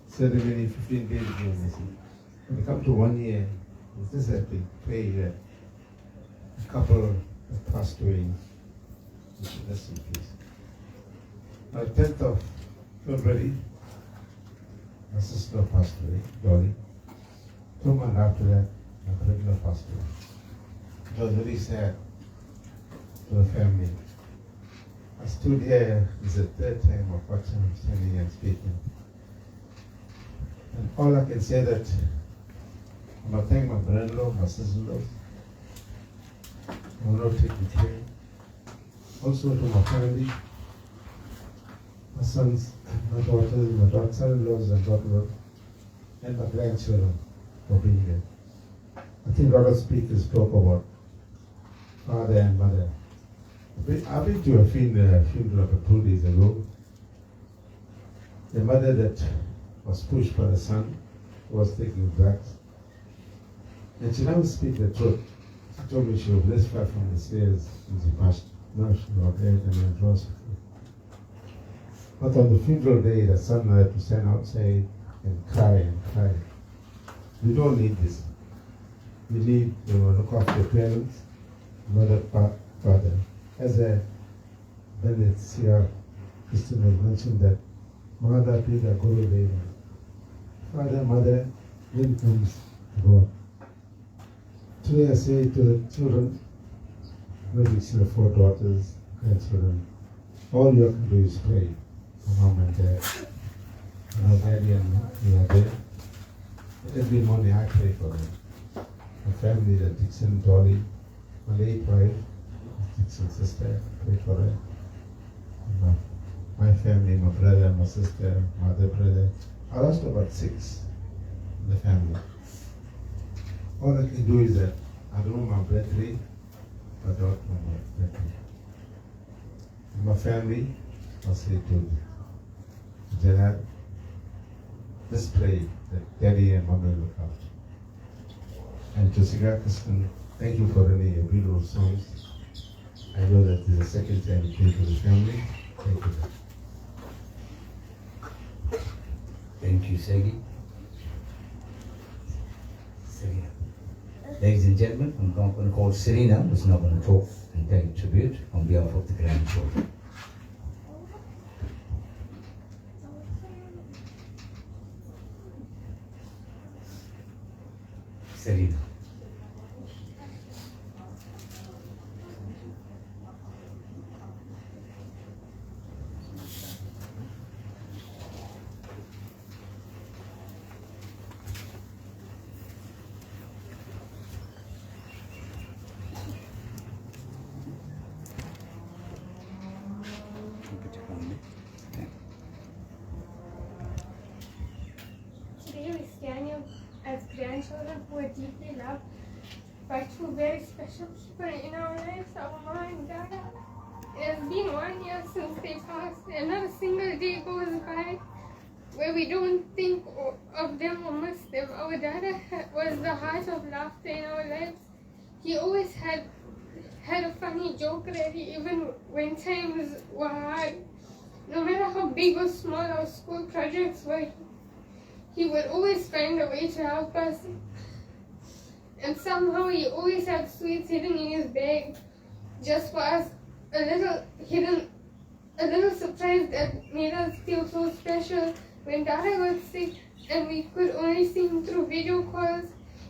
Ceremony 15 days we gave a message. When we come to 1 year, we just have to pray that a couple have passed away. Rest in peace. On the 10th of February, my sister passed away, Dolly. 2 months after that, my brother passed away. It was very sad to the family. I stood here, it's the third time of what I'm standing and speaking. And all I can say that I want to thank my brother-in-law, my sister-in-law. I will not take it here. Also to my family, my sons, my daughters, my son-in-laws and daughter-in-laws, and my grandchildren for being there. I think a lot of speakers spoke about father and mother. I've been to a funeral about 2 days ago. The mother that was pushed by the son was taking drugs. And she never speak the truth. She told me she was this far from the stairs and she passed. No, she was dead and then lost. But on the funeral day, the son had to stand outside and cry and cry. We don't need this. We need to look after parents, mother, father. As a Bennett Sierra Christian has mentioned that Mother Pita Guru Deva. Father, mother, then comes God. Today I say to the children, maybe 4 daughters, grandchildren, all you have to do is pray for mom and dad. And our daddy and mom, we are there. Every morning I pray for them. My family, the Dixon, Dolly, my late wife, Dixon's sister, pray for her. My family, my brother, my sister, my other brother. I lost about 6 in the family. All I can do is that I don't know my birthday, but I don't know my birthday. And my family, I'll say to Gerard, just pray that daddy and mommy look after. And to Sigar Krishnan, thank you for running your beautiful songs. I know that this is the second time you came to the family. Thank you. Thank you, Segi. Serena. Ladies and gentlemen, I'm now going to call Serena, who's now going to talk and pay tribute on behalf of the grandchildren. Serena. children who are deeply loved by two very special people in our lives, our mom and dada. It has been 1 year since they passed, and not a single day goes by where we don't think of them or miss them. Our dada was the heart of laughter in our lives. He always had a funny joke ready, even when times were hard. No matter how big or small our school projects were, he would always find a way to help us. And somehow he always had sweets hidden in his bag just for us, a little surprise that made us feel so special. When Dada got sick and we could only see him through video calls,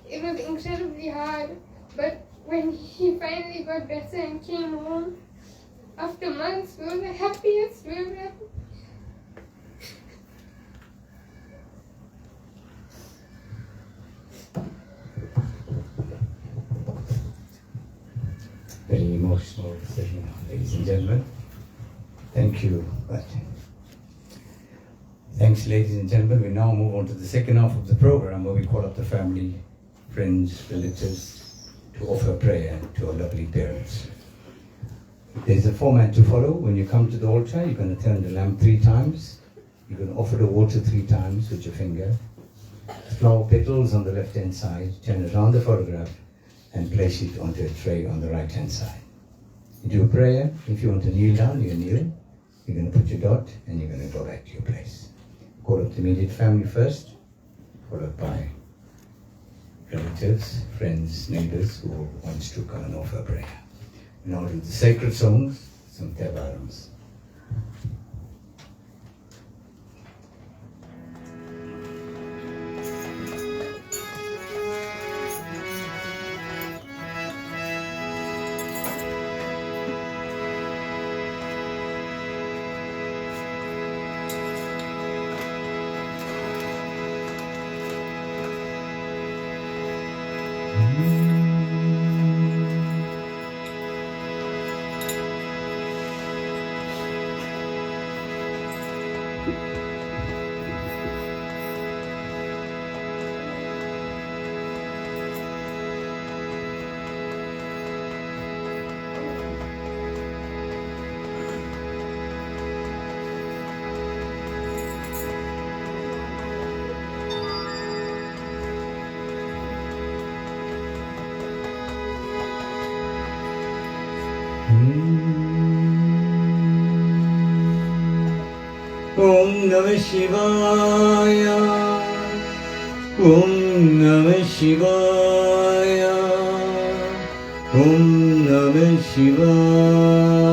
it was incredibly hard. But when he finally got better and came home, after months, we were the happiest we ever had. Very emotional session, ladies and gentlemen. Thank you. Thanks, ladies and gentlemen. We now move on to the second half of the program where we call up the family, friends, relatives to offer prayer to our lovely parents. There's a format to follow. When you come to the altar, you're going to turn the lamp 3 times. You're going to offer the water 3 times with your finger. Flower petals on the left-hand side. Turn it around the photograph and place it onto a tray on the right-hand side. You do a prayer. If you want to kneel down, you kneel. You're going to put your dot and you're going to go back to your place. Call up the immediate family first, followed by relatives, friends, neighbors who wants to come and offer prayer. And now do the sacred songs, some tebarums. Om Namah Shivaya. Om Namah Shivaya. Om Namah Shivaya.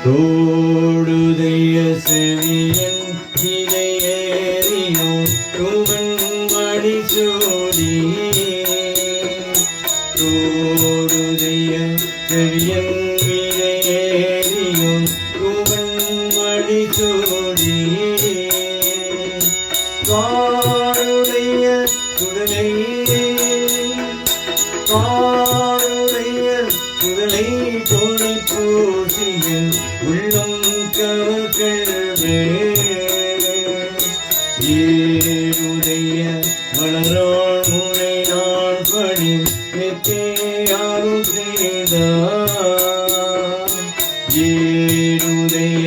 Todudeya seviyan vidayeriyo tuman madisudi. Todudeya seviyan vidayeriyo tuman madisudi. Karudeya sudalai சுடலை தோழி பூசியில் உள்ளம் கவர்களே ஏழுடைய மலராள் முனை நாள் பணி நெத்தேயாரும் செய்தார் ஏழுடைய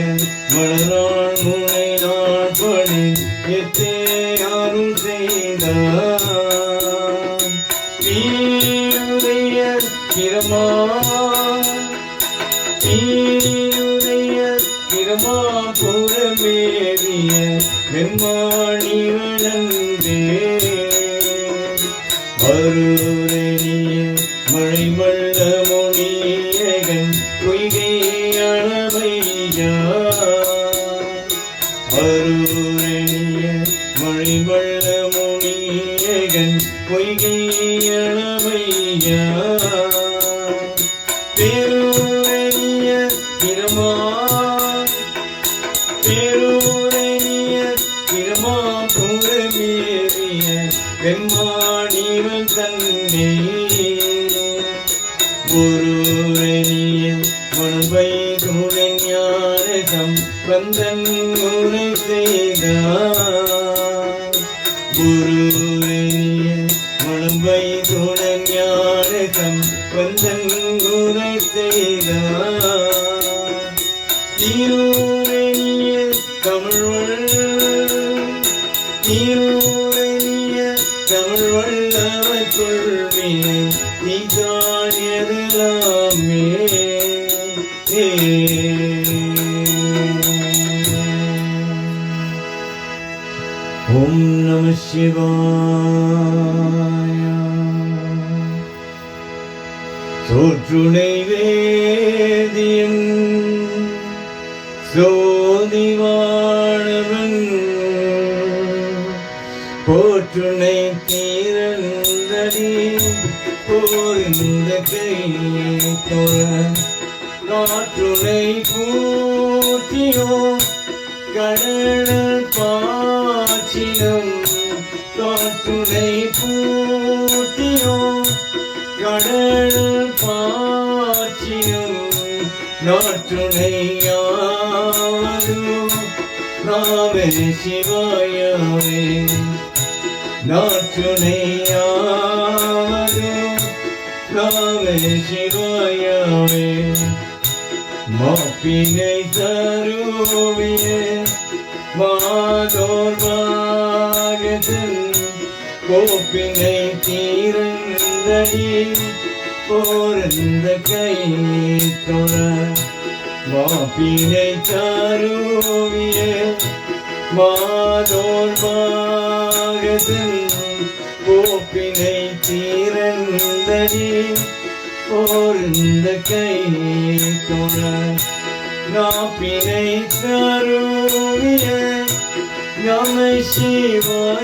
மலராள் முனை நாள் பணி நெத்தேயாரும் செய்தார் கிரமா புறமேறிய வெம்மாணிவனந்தே அருரணிய மழைமள்ள மொழியகன் பொய்கை அளவையா அருரணிய மழைமள்ள மொழியகன் பொய்கை அளவையா பேருரணிய கிரமா புறமேறிய வெம்மாணிவன் தன்னே ஒருரணிய மனவை துணை ஞான சம்பந்தன் முறை செய்தார் புருவனிய மணம்பை துணஞானகம் வந்தன் குணை செய்தார் தீரூரனிய தமிழ்வள் தீரூரனிய தமிழ் வல்லவர் கொள்வினை நீதான் எதலாமே ஓம் நம சிவாய சோற்றுணை வேதியன் சோதிவாழவன் போற்றுணை தீரந்தடி போரிந்த கையை தொழ காற்றுணை பூட்டியோ கடல் பாச்சினம் காற்றுணை பூட்டியோ கடல் பாச்சினம் நாற்றுணையாவது நாமே சிவாயவே நாற்றுணையாவது நாமே சிவாயவே மாப்பினை தருவிய மாதோர் பாகதன் கோப்பினை தீரந்தடி போரந்த கை தொழ மாப்பினை தருவிய மாதோர் பாகதன் கோப்பினை தீரந்தடி போர்ந்த கை தொழ நாப்பினை தருவிய நம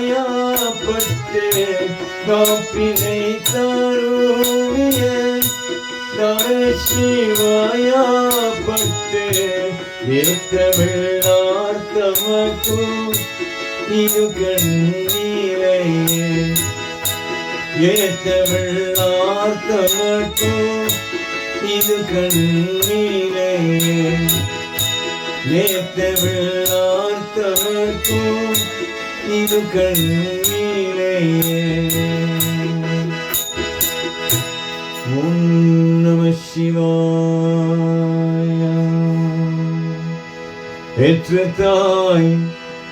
சிவாயப்பட்டு நாப்பினை தருவிய நம சிவாயப்பட்டு ஏற்றமிழார் தமக்கு இது கண்ணீரை ஏற்றமிழார் தமக்கு இது கண்ணீரை ஏற்றமிழார் தமக்கு இது கண்ணீரை ஓம் நம சிவாய பெற்ற தாய்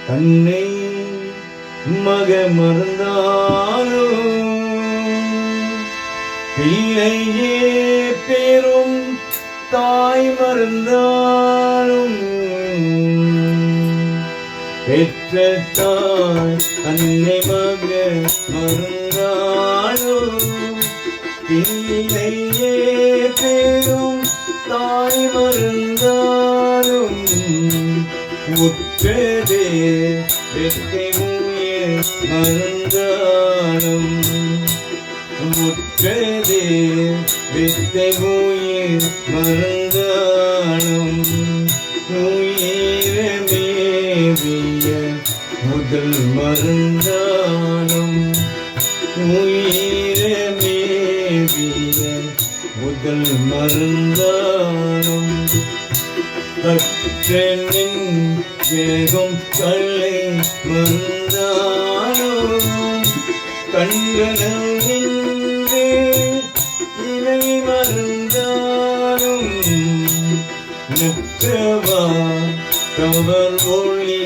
தன்னை மக மறந்தாலும் பிள்ளையே பெரும் தாய் மறந்தாலும் பெற்ற தாய் தன்னை மக மறந்தாலும் பிள்ளையே பெரும் தாய் மறந்தாலும் உற்றதே வெற்றி உயிர் மறந்தாலும் உற்றதே வெற்றி உயிர் மறந்தாலும் உயிரமேவிய முதல் மறந்தாலும் உயிரமேவிய முதல் மறந்தாலும் கற்றனின் வேகம் கல்லை மறந்தாலும் கண்களே இலை மறந்தாலும் நற்றவா தவர் ஒளி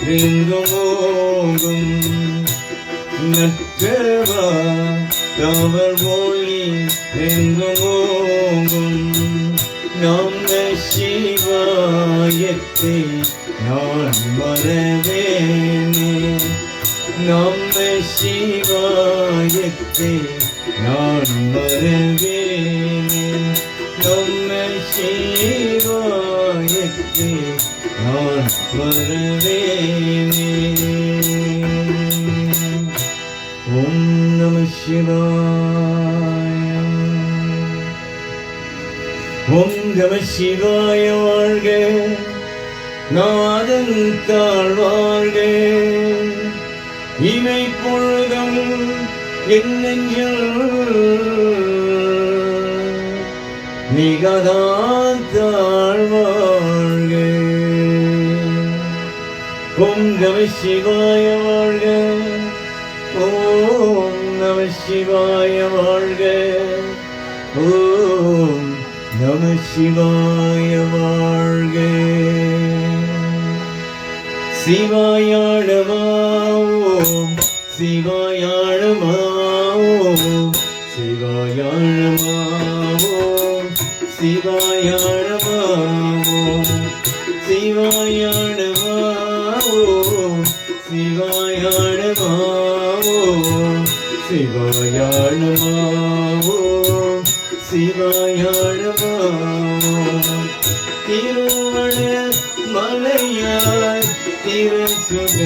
ரெங்குமோகும் நற்றவா தவர் ஒளி ரெங்குமோகும் நம சிவாயத்தை நான் மறவேனே நம சிவாயத்தை நான் மறவேனே நம சிவாயத்தை நான் மறவேனே ஓம் நம சிவாய ஓம் நம சிவாய வாழ்க நாதன் தாழ்வாழ்க இமை பொழுதும் என் நெஞ்சில் மிகதான் தாழ்வாழ்க ஓம் நம சிவாய வாழ்க சிவாய வாழ்க. ஓம் நம சிவாய வாழ்க. சிவாய நம. ஓம் சிவாய நம. ஓம் சிவாய நம. ஓம் சிவாய நம. ஓம் சிவாய நம. ஓம் சிவாய நம. ஓம் சிவாய நம. ஓம் சிவாய நம. திருவள மலையாய் திருசுக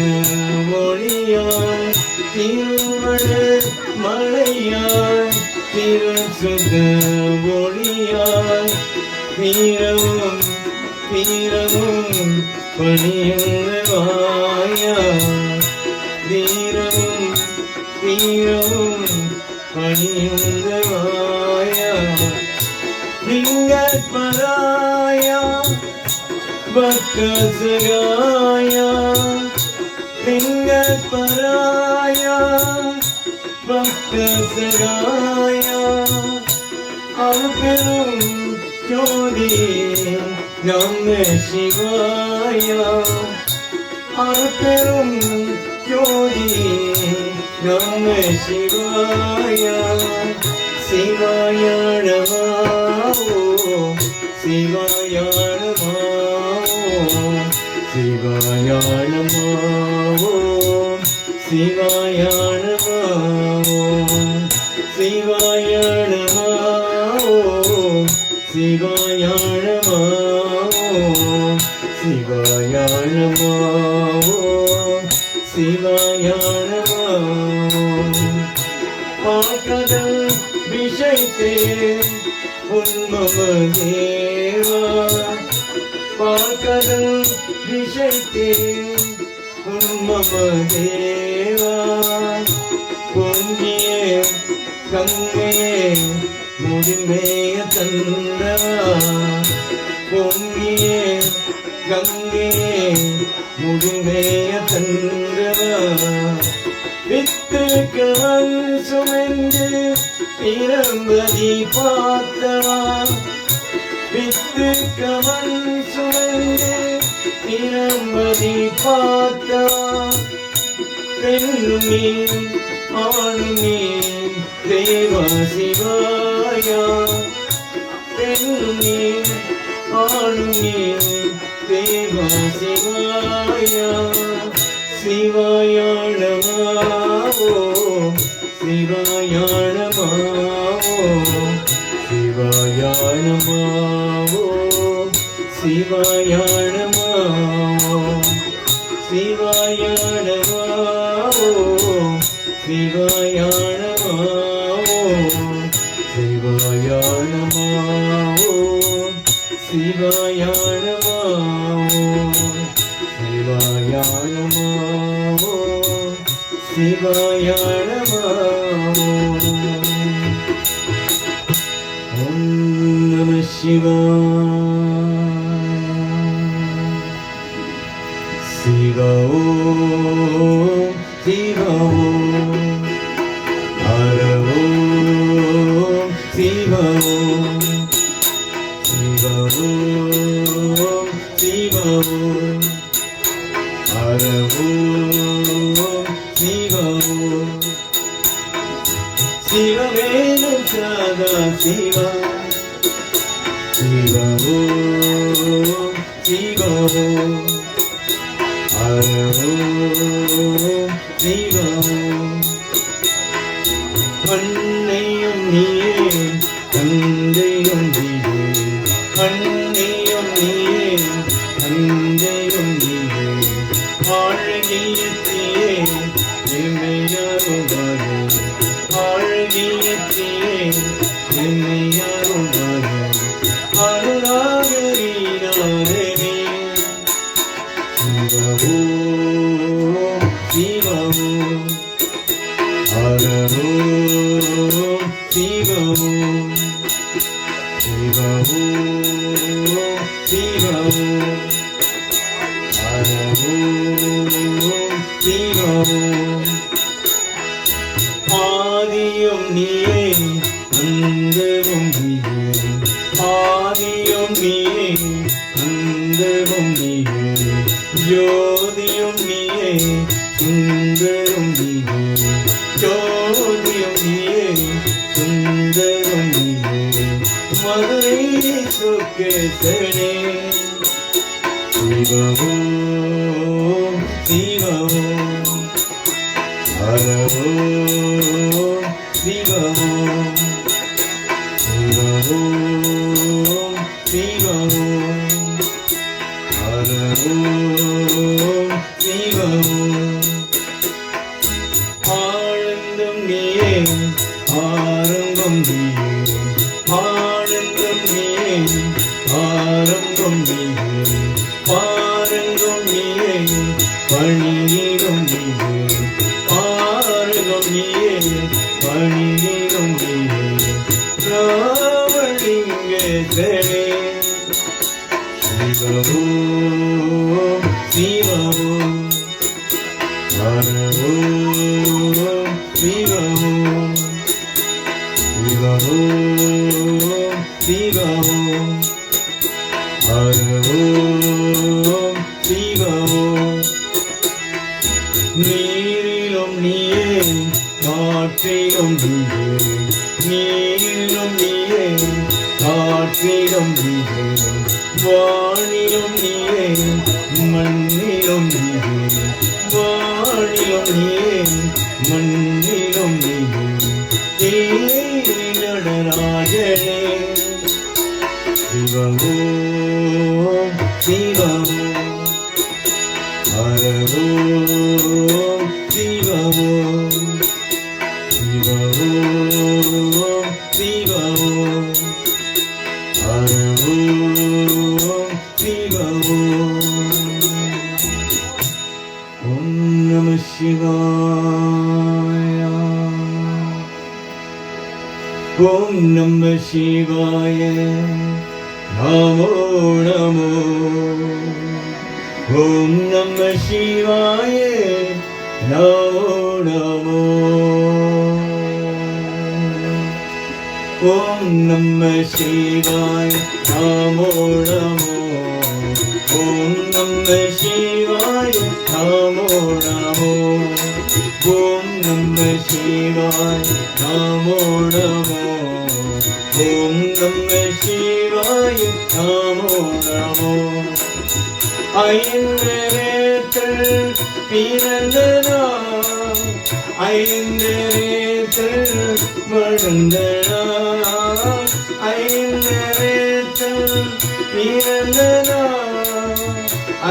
மொழியாய் திருவள மலையாய் திருசுக மொழியாய் வீரமும் வீரமும் பணியுங்கவாயா வீரமும் வீரமும் பணியுங்கவாயா லிங்கப்பராயா பக்கசகாயா லிங்கப்பராயா பக்கசகாயா அருள்பெரும் ஜோதி நம சிவாயா அருள்பெரும் ஜோதி நம சிவாயா சிவாய நம. ஓம் சிவாய நம. ஓம் சிவாய நம. ஓம் சிவாய நம. ஓம் சிவாய நம. ஓம் சிவாய நம. ஓம் சிவாய நம. ஓம் சிவாய நம. பாக்கதல் விஷயத்தே உன்மம தேவா பாக்கதல் விஷயத்தே உன்மம தேவா பொங்கிய கங்கையே முடிமேய தந்தவா பொங்கிய கங்கையே முடிமேய தந்தவா வித்து கவன் சுமந்து பிரம்பதி பார்த்தவா வித்து கவன் சுமந்து பிரம்பதி பார்த்தவா பெண்ணும் நீ ஆணும் நீ தேவ சிவாயா பெண்ணும் நீ ஆணும் நீ தேவ சிவாயா சிவாய நம. ஓம் சிவாய நம. ஓம் சிவாய நம. ஓம் சிவாய நம. ஓம் சிவாய நம. ஓம் சிவாய நம. ஓம் சிவாய நம. ஓம் சிவாய நம. ஓம் சிவாய நம. ஓம் சிவாய நம. ஓம் நம சிவாய. சிவ ஓம் சிவ ஓம் ஹர ஓம் சிவ ஓம் சிவ ஓம் சிவ ஓம் ஹர ஓம் சிவ ஓம் சிவவேணும் சதா சிவா சிவ ஓம் சிவ ஓம் ஹர ஓம் சிவ ஓம் அன்னையும் நீயே தந்தையும் நீயே அன்னையும் நீயே தந்தையும் நீயே ஆழ்கியத்தியே எம்மையாருவாயே ஆழ்கியத்தியே எம்மையாருவாயே அருளாகரீனாரே சிவ ஓம் சிவ ஓம் ஹர ஓம் சிவ ஓம் சிவ ஓம் சிவ ஓம் ஹர ஓம் சிவ ஓம் ஆதி Hara Om Shiva Om Shiva Om Shiva Om Hara Om Shiva Om ஆனந்தம் நீயே ஆரம்பம் நீயே ஆனந்தம் நீயே ஆரம்பம் நீயே பாரங்கம் நீயே பணியிடம் நீயே பாரகம் நீயே பணியிடம் நீயே ராமலிங்கேசனே சிவம் சிவம் Hara Om Shiva Om Shiva Om Shiva Om Hara Om Shiva Om நீரிலும் நீயே காற்றிலும் நீயே நீரிலும் நீயே காற்றிலும் நீயே வானிலும் நீயே மண்ணிலும் நீயே வானிலும் நீயே மண்ணிலும் நீயே நடராஜனே சிவம் சிவம் Hara Om Shiva Om Shiva Om Shiva Om Hara Om Shiva Om Namah Shivaya Om Namah Shivaya Namo Namo Om Namah Shivaya Namo Namo Om Namah Shivaya Namo Namo Om Namah Shivaya Namo Namo Om Namah Shivaya Namo Namo Om Namah Shivaya Namo Namo ஐந்தரேத்தல் பிறந்த நாள் ஐந்தரேத்தல் வளர்ந்த நாள் ஐந்தரேத்தல் பிறந்த நாள்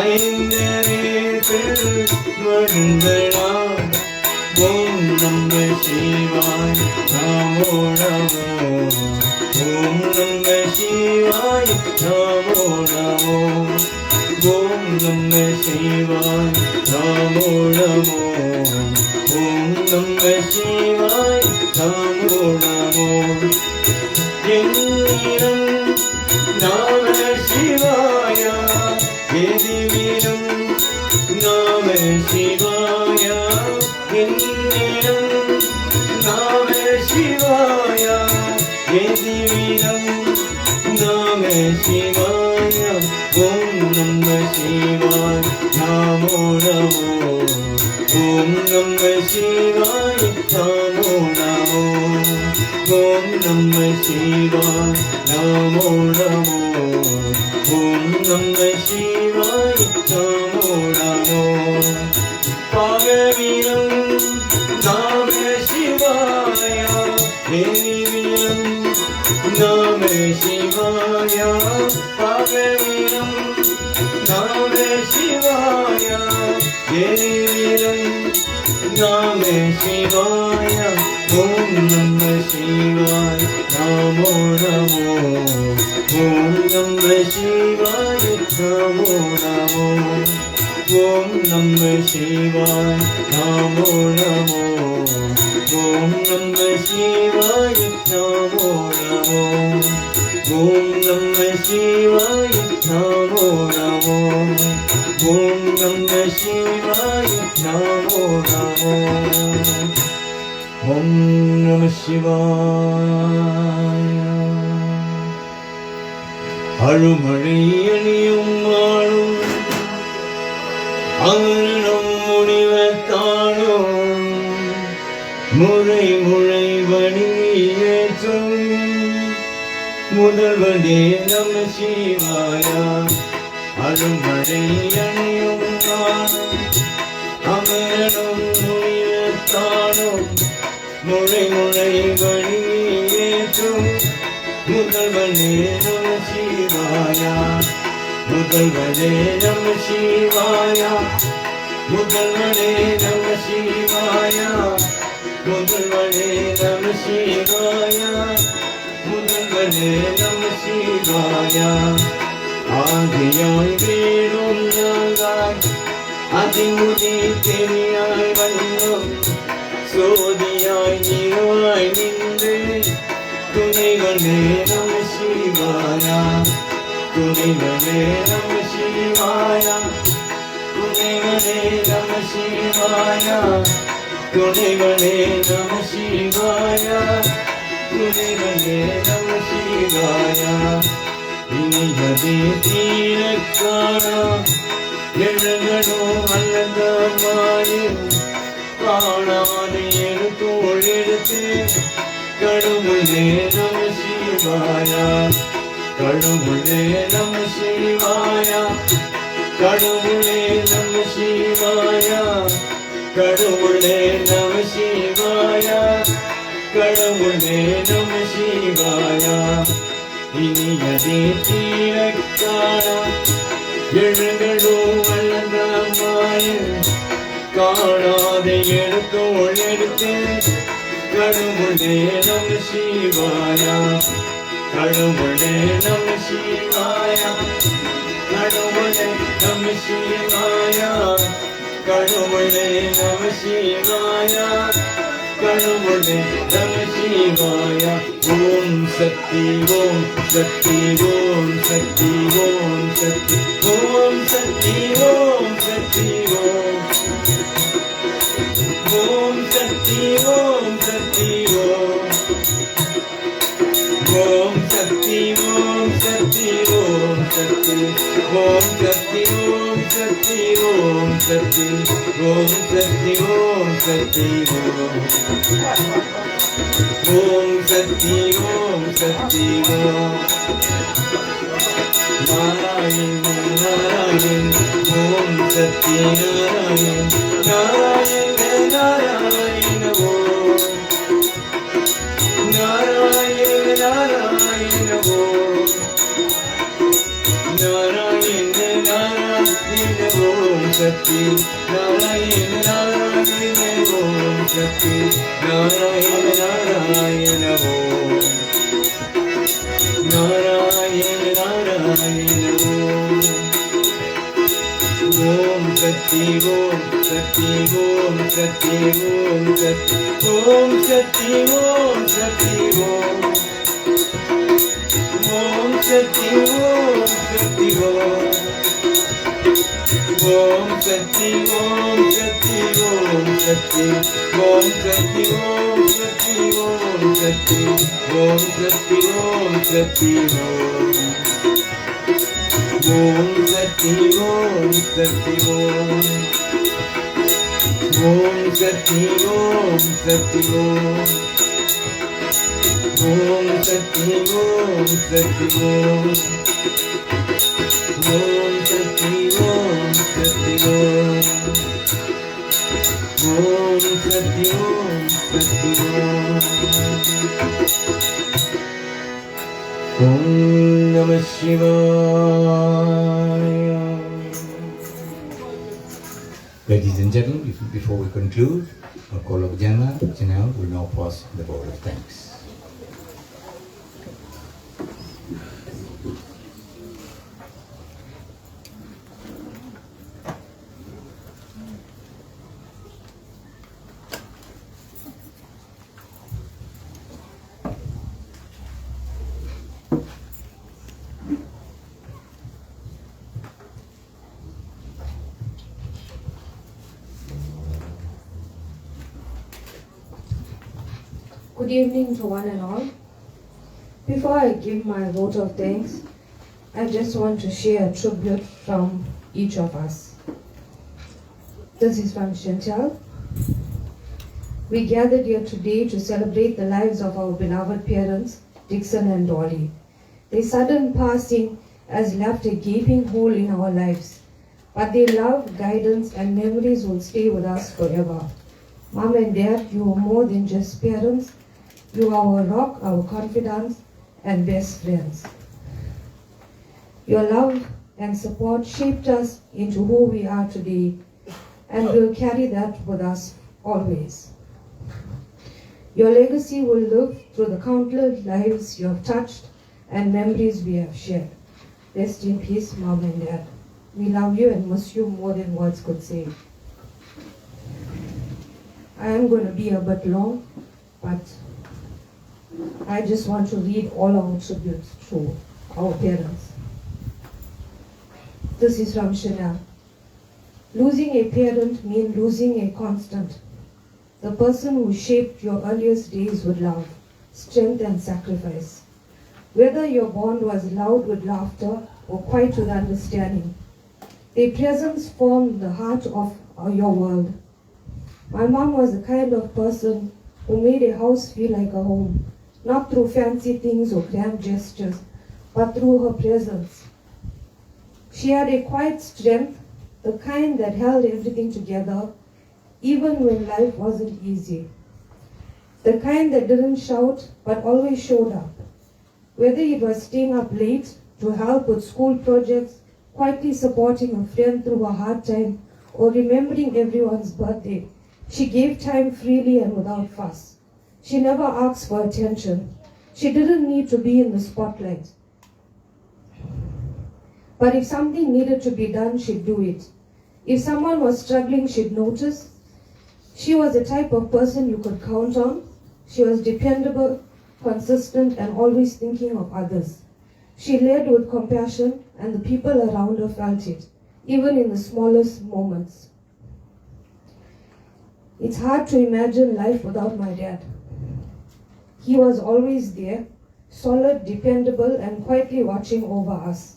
ஐந்தரேத்தல் வளர்ந்த நாள் ஓம் நம சிவாய நமோ நமோ ஓம் நம சிவாய நமோ நமோ Om Namah Shivaya Namo Namo Om Namah Shivaya Namo Namo Yenniram Namah Shivaya Yediviram Namah Shivaya Yenniram Namah Shivaya Yediviram Namah Shivaya Om Namah Shivaya Namo Namo Om Namah Shivaya Namo Namo Om Namah Shivaya Namo Namo Om Namah Shivaya Namo Namo Pagaviram Namah Shivaya Deviram Namah Shivaya Pagaviram Namah Shivaya Deviram Namah Shivaya Om Namah Shivaya Namo Namo Om Namah Shivaya Namo Namo Om Namah Shivaya Namo Namo Om Namah Shivaya Namo Namo Om Namah Shivaya Namo Namo Om Namah Shivaya Namo Namo Om Namah Shivaya அழுமழை அணியும் வாழும் அருளும் முனிவத்தானும் முறை முறை வணியேற்றும் முதல்வனே நம சிவாயா அழுமழை அணியும் வாழும் அமரனும் முனிவத்தானும் காணும் முறை முறை வழியேற்றும் முதல்வனே நம சிவாயா முதல்வனே நம சிவாயா முதல்வனே நம சிவாயா முதல்வனே நம சிவாயா முதல்வனே நம சிவாயா ஆதியாய் வீடும் நாங்காய் அதிமுதி தெரியாய் வந்தோம் சோதியாய் நீராய் நின்று துணைவனே நம சிவாயா துணைவனே நம சிவாயா துணைவனே நம சிவாயா துணைவனே நம சிவாயா துணைவனே நம சிவாயா இணையதே தீரக்காரா எழுகனோ அல்லத மாயும் காணாது எழுத்தோள் எழுத்து கடவுளே நம சிவாயா கடவுளே நம சிவாயா கடவுளே நம சிவாயா கடவுளே நம சிவாயா கடவுளே நம சிவாயா இனியதே தீரக்காரா எழுங்களோ அல்லத மாயும் காணாத எழுத்தோள் எடுத்து கடவுளே நம சிவாயா கடவுளே நம சிவாயா கடவுளே நம சிவாயா கடவுளே நம சிவாயா கடவுளே நம சிவாயா ஓம் சக்தி ஓம் சக்தி ஓம் சக்தி ஓம் சக்தி ஓம் சக்தி ஓம் சக்தி ஓம் ஓம் சக்தி ஓம் சக்தி ஓம் ஓம் சக்தி ஓம் சக்தி ஓம் சக்தி ஓம் சக்தி ஓம் சக்தி ஓம் சக்தி ஓம் சக்தி ஓம் சக்தி ஓம் சக்தி ஓம் சக்தி ஓம் நாராயண் நாராயண் ஓம் சக்தி நாராயண் நாராயண நாராயண ஓம் நாராயண நாராயண ஓம் நாராயண நாராயண ஓம் சக்தி நாராயண நாராயண ஓம் சக்தி நாராயண நாராயண ஓம் நாராயண நாராயண ஓம் ஓம் சக்தி ஓம் சக்தி ஓம் சக்தி ஓம் சக்தி ஓம் சக்தி ஓம் சக்தி ஓம் ஓம் சக்தி ஓம் சக்தி ஓம் ஓம் சக்தி ஓம் சக்தி ஓம் சக்தி ஓம் சக்தி ஓம் சக்தி ஓம் சக்தி ஓம் சக்தி ஓம் சக்தி ஓம் ஓம் சக்தி ஓம் சக்தி ஓம் ஓம் சக்தி ஓம் சக்தி ஓம் ஓம் சக்தி ஓம் சக்தி ஓம் ஓம் சக்தி ஓம் சக்தி ஓம் ஓம் சக்தி ஓம் சக்தி ஓம் ஓம் நம சிவாய. Ladies and gentlemen, before we conclude our call of Janelle will now pass the vote of thanks. Good evening to one and all. Before I give my vote of thanks, I just want to share a tribute from each of us. This is from Chantal. We gathered here today to celebrate the lives of our beloved parents, Dixon and Dolly. Their sudden passing has left a gaping hole in our lives, but their love, guidance, and memories will stay with us forever. Mom and Dad, you are more than just parents. You are our rock, our confidants, and best friends. Your love and support shaped us into who we are today, and we'll carry that with us always. Your legacy will live through the countless lives you have touched and memories we have shared. Rest in peace, Mom and Dad. We love you and miss you more than words could say. I am going to be a bit long, but I just want to read all our tributes to our parents. This is from Chanel. Losing a parent means losing a constant. The person who shaped your earliest days with love, strength and sacrifice. Whether your bond was loud with laughter or quiet with understanding, their presence formed the heart of your world. My mom was the kind of person who made a house feel like a home, not through fancy things or grand gestures, but through her presence. She had a quiet strength, the kind that held everything together, even when life wasn't easy. The kind that didn't shout, but always showed up. Whether it was staying up late to help with school projects, quietly supporting a friend through a hard time, or remembering everyone's birthday, she gave time freely and without fuss. She never asked for attention. She didn't need to be in the spotlight. But if something needed to be done, she'd do it. If someone was struggling, she'd notice. She was the type of person you could count on. She was dependable, consistent, and always thinking of others. She led with compassion, and the people around her felt it, even in the smallest moments. It's hard to imagine life without my dad. He was always there, solid, dependable, and quietly watching over us.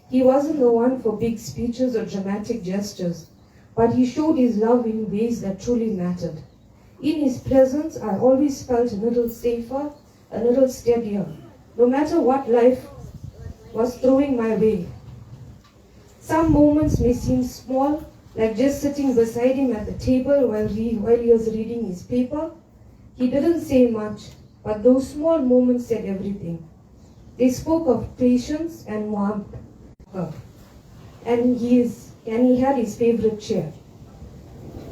He wasn't the one for big speeches or dramatic gestures, but he showed his love in ways that truly mattered. In his presence, I always felt a little safer, a little steadier, no matter what life was throwing my way. Some moments may seem small, like just sitting beside him at the table while he was reading his paper. He didn't say much, but those small moments said everything. They spoke of patience and warmth. And he had his favorite chair.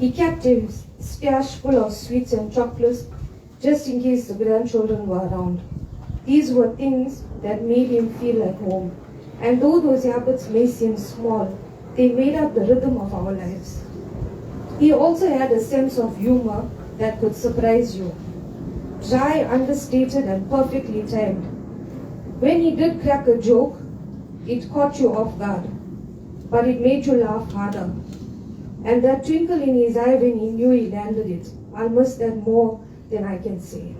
He kept a stash full of sweets and chocolates just in case the grandchildren were around. These were things that made him feel like home. And though those habits may seem small, they made up the rhythm of our lives. He also had a sense of humor that could surprise you. Dry, understated, and perfectly timed. When he did crack a joke, it caught you off guard, but it made you laugh harder. And that twinkle in his eye when he knew he landed it, I'll miss that more than I can say.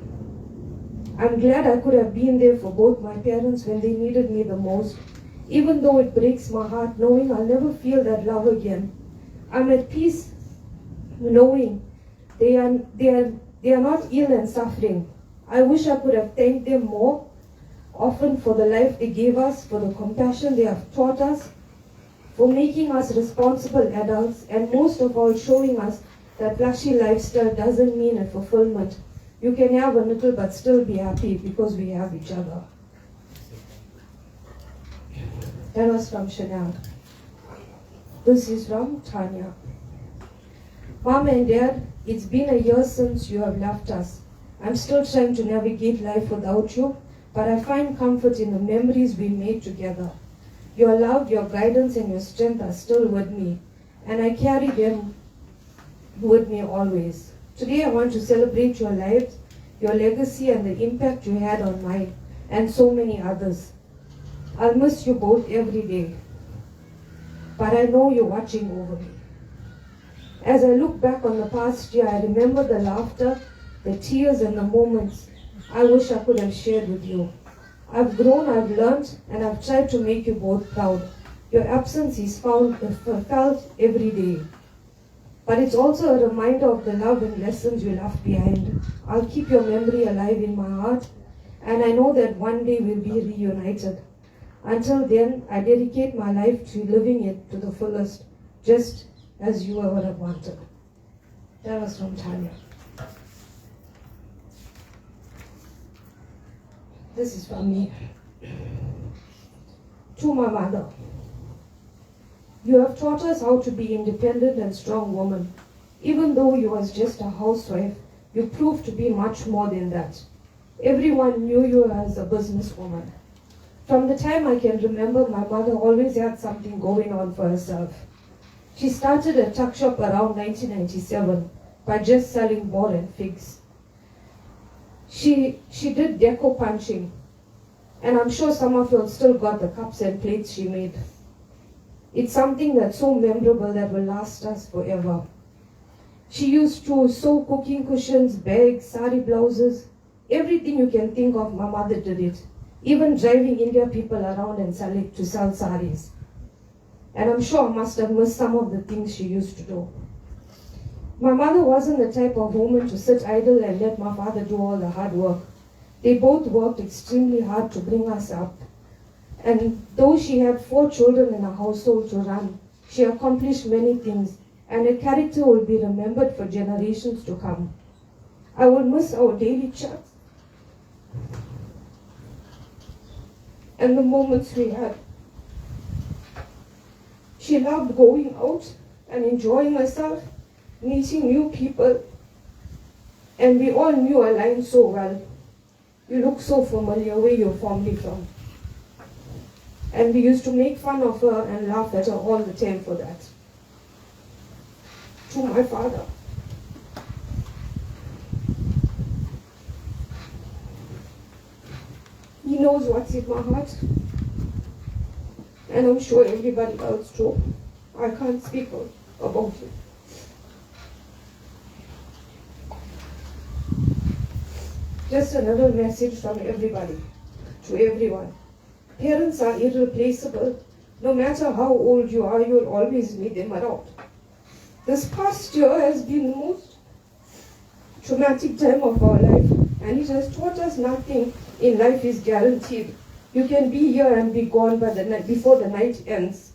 I'm glad I could have been there for both my parents when they needed me the most, even though it breaks my heart knowing I'll never feel that love again. I'm at peace knowing they are not ill and suffering. I wish I could have thanked them more often for the life they gave us, for the compassion they have taught us, for making us responsible adults, and most of all showing us that flashy lifestyle doesn't mean a fulfillment. You can have a little but still be happy because we have each other. That was from Chanel. This is from Tanya. Mom and Dad, it's been a year since you have left us. I'm still trying to navigate life without you, but I find comfort in the memories we made together. Your love, your guidance, and your strength are still with me, and I carry them with me always. Today I want to celebrate your lives, your legacy, and the impact you had on mine, and so many others. I'll miss you both every day, but I know you're watching over me. As I look back on the past year, I remember the laughter, the tears, and the moments I wish I could have shared with you. I've grown, I've learned, and I've tried to make you both proud. Your absence is felt every day. But it's also a reminder of the love and lessons you left behind. I'll keep your memory alive in my heart, and I know that one day we'll be reunited. Until then, I dedicate my life to living it to the fullest, just as you would have wanted. That was from Tanya. This is from me. To my mother. You have taught us how to be independent and strong woman. Even though you was just a housewife, you proved to be much more than that. Everyone knew you as a businesswoman. From the time I can remember, my mother always had something going on for herself. She started a tuck shop around 1997 by just selling ball and figs. She did deco punching, and I'm sure some of you have still got the cups and plates she made. It's something that's so memorable that will last us forever. She used to sew cooking cushions, bags, sari blouses, everything you can think of, my mother did it. Even driving India people around and to sell saris. And I'm sure I must have missed some of the things she used to do. My mother wasn't the type of woman to sit idle and let my father do all the hard work. They both worked extremely hard to bring us up. And though she had 4 children in a household to run, she accomplished many things, and her character will be remembered for generations to come. I will miss our daily chats and the moments we had. She loved going out and enjoying herself, meeting new people, and we all knew her line so well. You look so familiar, where you're formerly from. And we used to make fun of her and laugh at her all the time for that. To my father. He knows what's in my heart. And I'm sure everybody else too. I can't speak about it. Just another message from everybody, to everyone. Parents are irreplaceable. No matter how old you are, you'll always need them around. This past year has been the most traumatic time of our life, and it has taught us nothing in life is guaranteed. You can be here and be gone by before the night ends.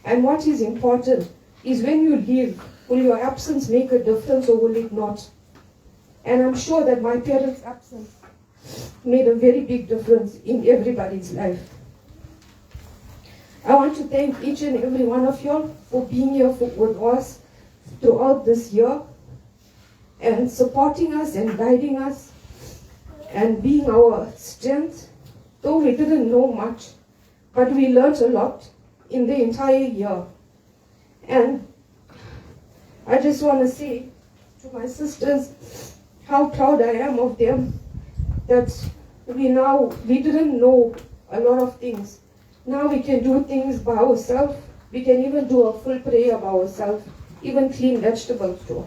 And what is important is when you leave, will your absence make a difference or will it not? And I'm sure that my parents' absence made a very big difference in everybody's life. I want to thank each and every one of y'all for being here with us throughout this year and supporting us and guiding us and being our strength. Though we didn't know much, but we learned a lot in the entire year. And I just want to say to my sisters how proud I am of them, that we didn't know a lot of things. Now we can do things by ourselves. We can even do a full prayer by ourselves, even clean vegetables too.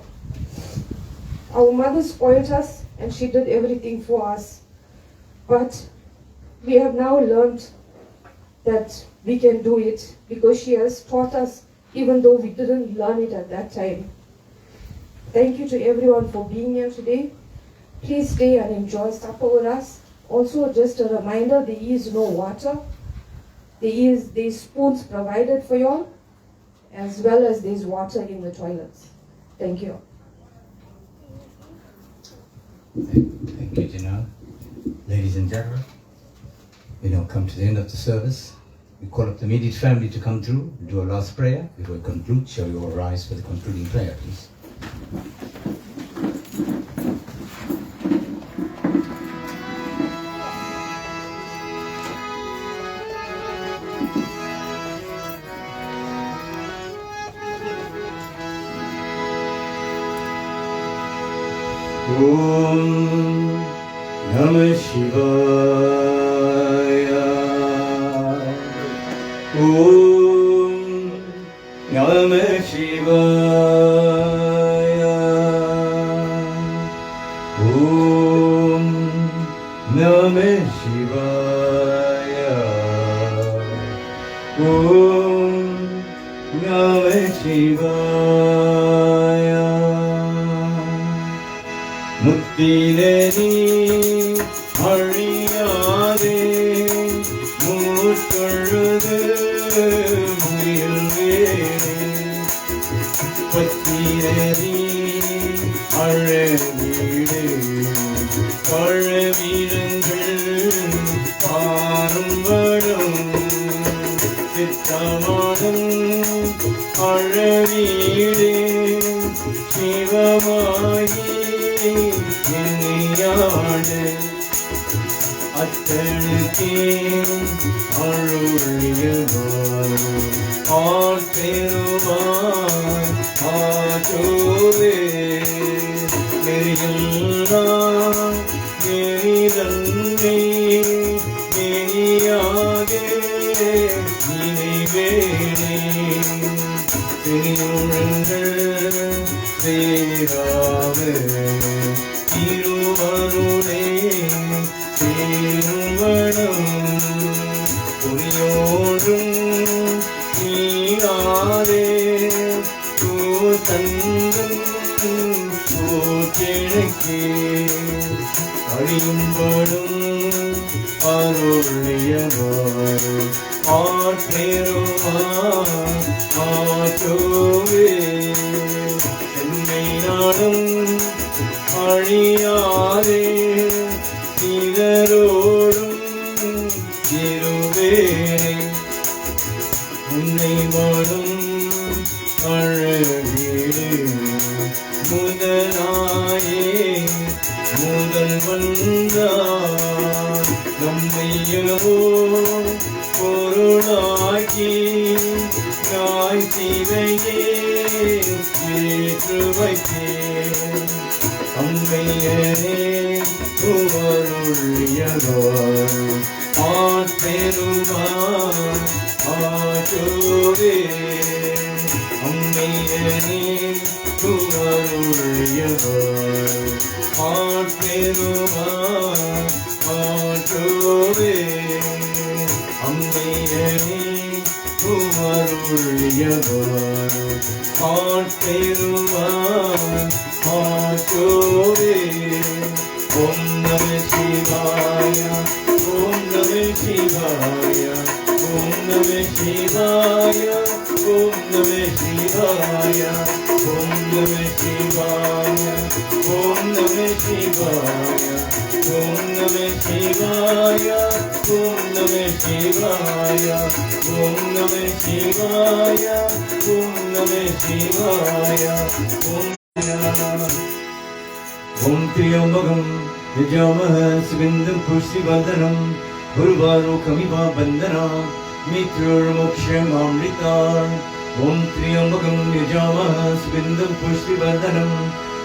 Our mother spoiled us and she did everything for us. But we have now learned that we can do it because she has taught us, even though we didn't learn it at that time. Thank you to everyone for being here today. Please stay and enjoy supper with us. Also, just a reminder, there is no water. There's spoons provided for you all, as well as there's water in the toilets. Thank you. Thank you, Janelle. Ladies and gentlemen, we now come to the end of the service. We call up the immediate family to come through, do a last prayer. Before we conclude, shall we all rise for the concluding prayer, please? Om Namah Shivaya. Om Namah Shivaya. Om Namah Shivaya. Om Namah Shivaya. முத்தினி அழியாதே முற்றொழுது முயல்வே பத்தினி அழவீடு பழவீரங்கள் என்னையாடு அத்தனுக்கே அருளியவாறு ஆற்றெருமாய் ஆற்றோவே நெறியெல்லாம் நெறிதன்னை நெறியாக நினைவேனே பெரியுழங்கள் சேராவே திருவருளே சேருவனம் புரியோடும் நீராதே தூதந்தம் சூழ்கிழக்கே அழியும்படும் அருளியவாறு ஆற்றேருமாய் ஆற்றோவே என்னை நாடும் அழியாதே இதரோடும் இருவேனே உன்னை வாழும் அழகீடு முதலாயே முதல் வந்தார் நம்மையவோ பொருளாக்கி நாய் சிவையே ஏற்று வைத்தேன் அம்மையனே உவருள்ளியவாறு ஆற்றெருமாய் ஆற்றோவே அம்மையனே உவருள்ளியவாறு ஆற்றெருமாய் ஆற்றோவே அம்மையனே உவருள்ளியவாறு ஆற்றெருமாய் ஆற்றோவே ஓம் நம சிவாய ஓம் நம சிவாய ஓம் நம சிவாய ஓம் நம சிவாய ஓம் நம சிவாய ஓம் நம சிவாய ஓம் நம சிவாய ஓம் நம சிவாய ஓம் நம சிவாய ஓம் நம சிவாய ஓம் திரியம்பகம் விஜயாமஹ சுகந்தம் புஷ்டிவர்தனம் குருவாரோகமிவா வந்தனா மித்ருர்மோக்ஷமாம்ரிதா ஓம் திரியம்பகம் விஜயாமஹ சுகந்தம் புஷ்டிவர்தனம்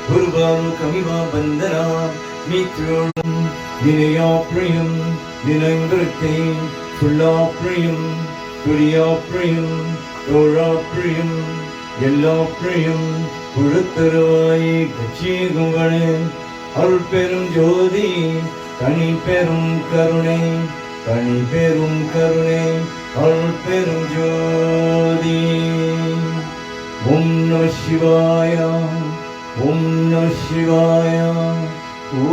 குருவாரோகமிவா வந்தனா மித்ருர் வினயா பிரியம் வினங்கிருத்தை சுல்லா பிரியம் துரியா பிரியம் தோழா பிரியம் எல்லா பிரியம் கொடுத்தருவாய் கட்சியகுவனே அருள் பெரும் ஜோதி தனி பெரும் கருணை தனி பெரும் கருணை அருள் பெரும் ஜோதி ஓம் நம சிவாய ஓம் நம சிவாய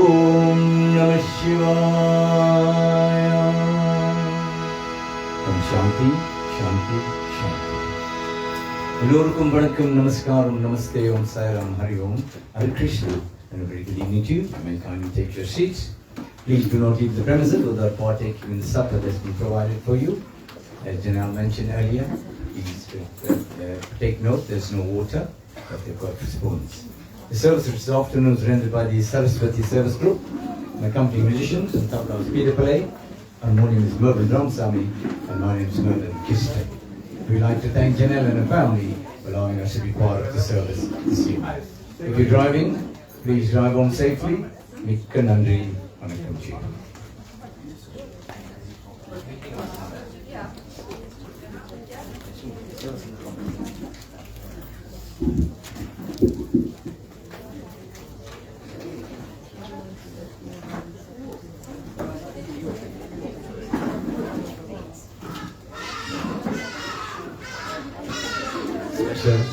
ஓம் நம சிவாய ஓம் சாந்தி சாந்தி சாந்தி எல்லோருக்கும் வணக்கம் நமஸ்காரம் நமஸ்தே ஓம் சாய்ராம் ஹரி ஓம் Hari Krishna and a very good evening to you. You may kindly take your seats. Please do not leave the premises without partaking in the supper that's been provided for you. As Janelle mentioned earlier, please take note there's no water, but they've got spoons. The service this afternoon is rendered by the Saraswati Service Group, and accompanying musicians and tabla is Peter Pillai, harmonium is Mervyn Ramsamy, and my name is Mervyn Kistek. We'd like to thank Janelle and her family for allowing us to be part of the service this evening. If you're driving, please drive home safely. Mikka Nandri, Vanakkam Chief.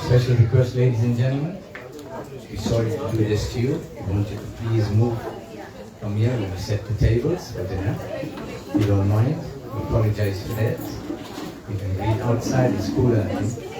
Special request, ladies and gentlemen. We're sorry to do this to you. We want you to please move from here. We're going to set the tables for dinner. If you don't mind, we apologize for that. You can read outside, it's cooler, I think.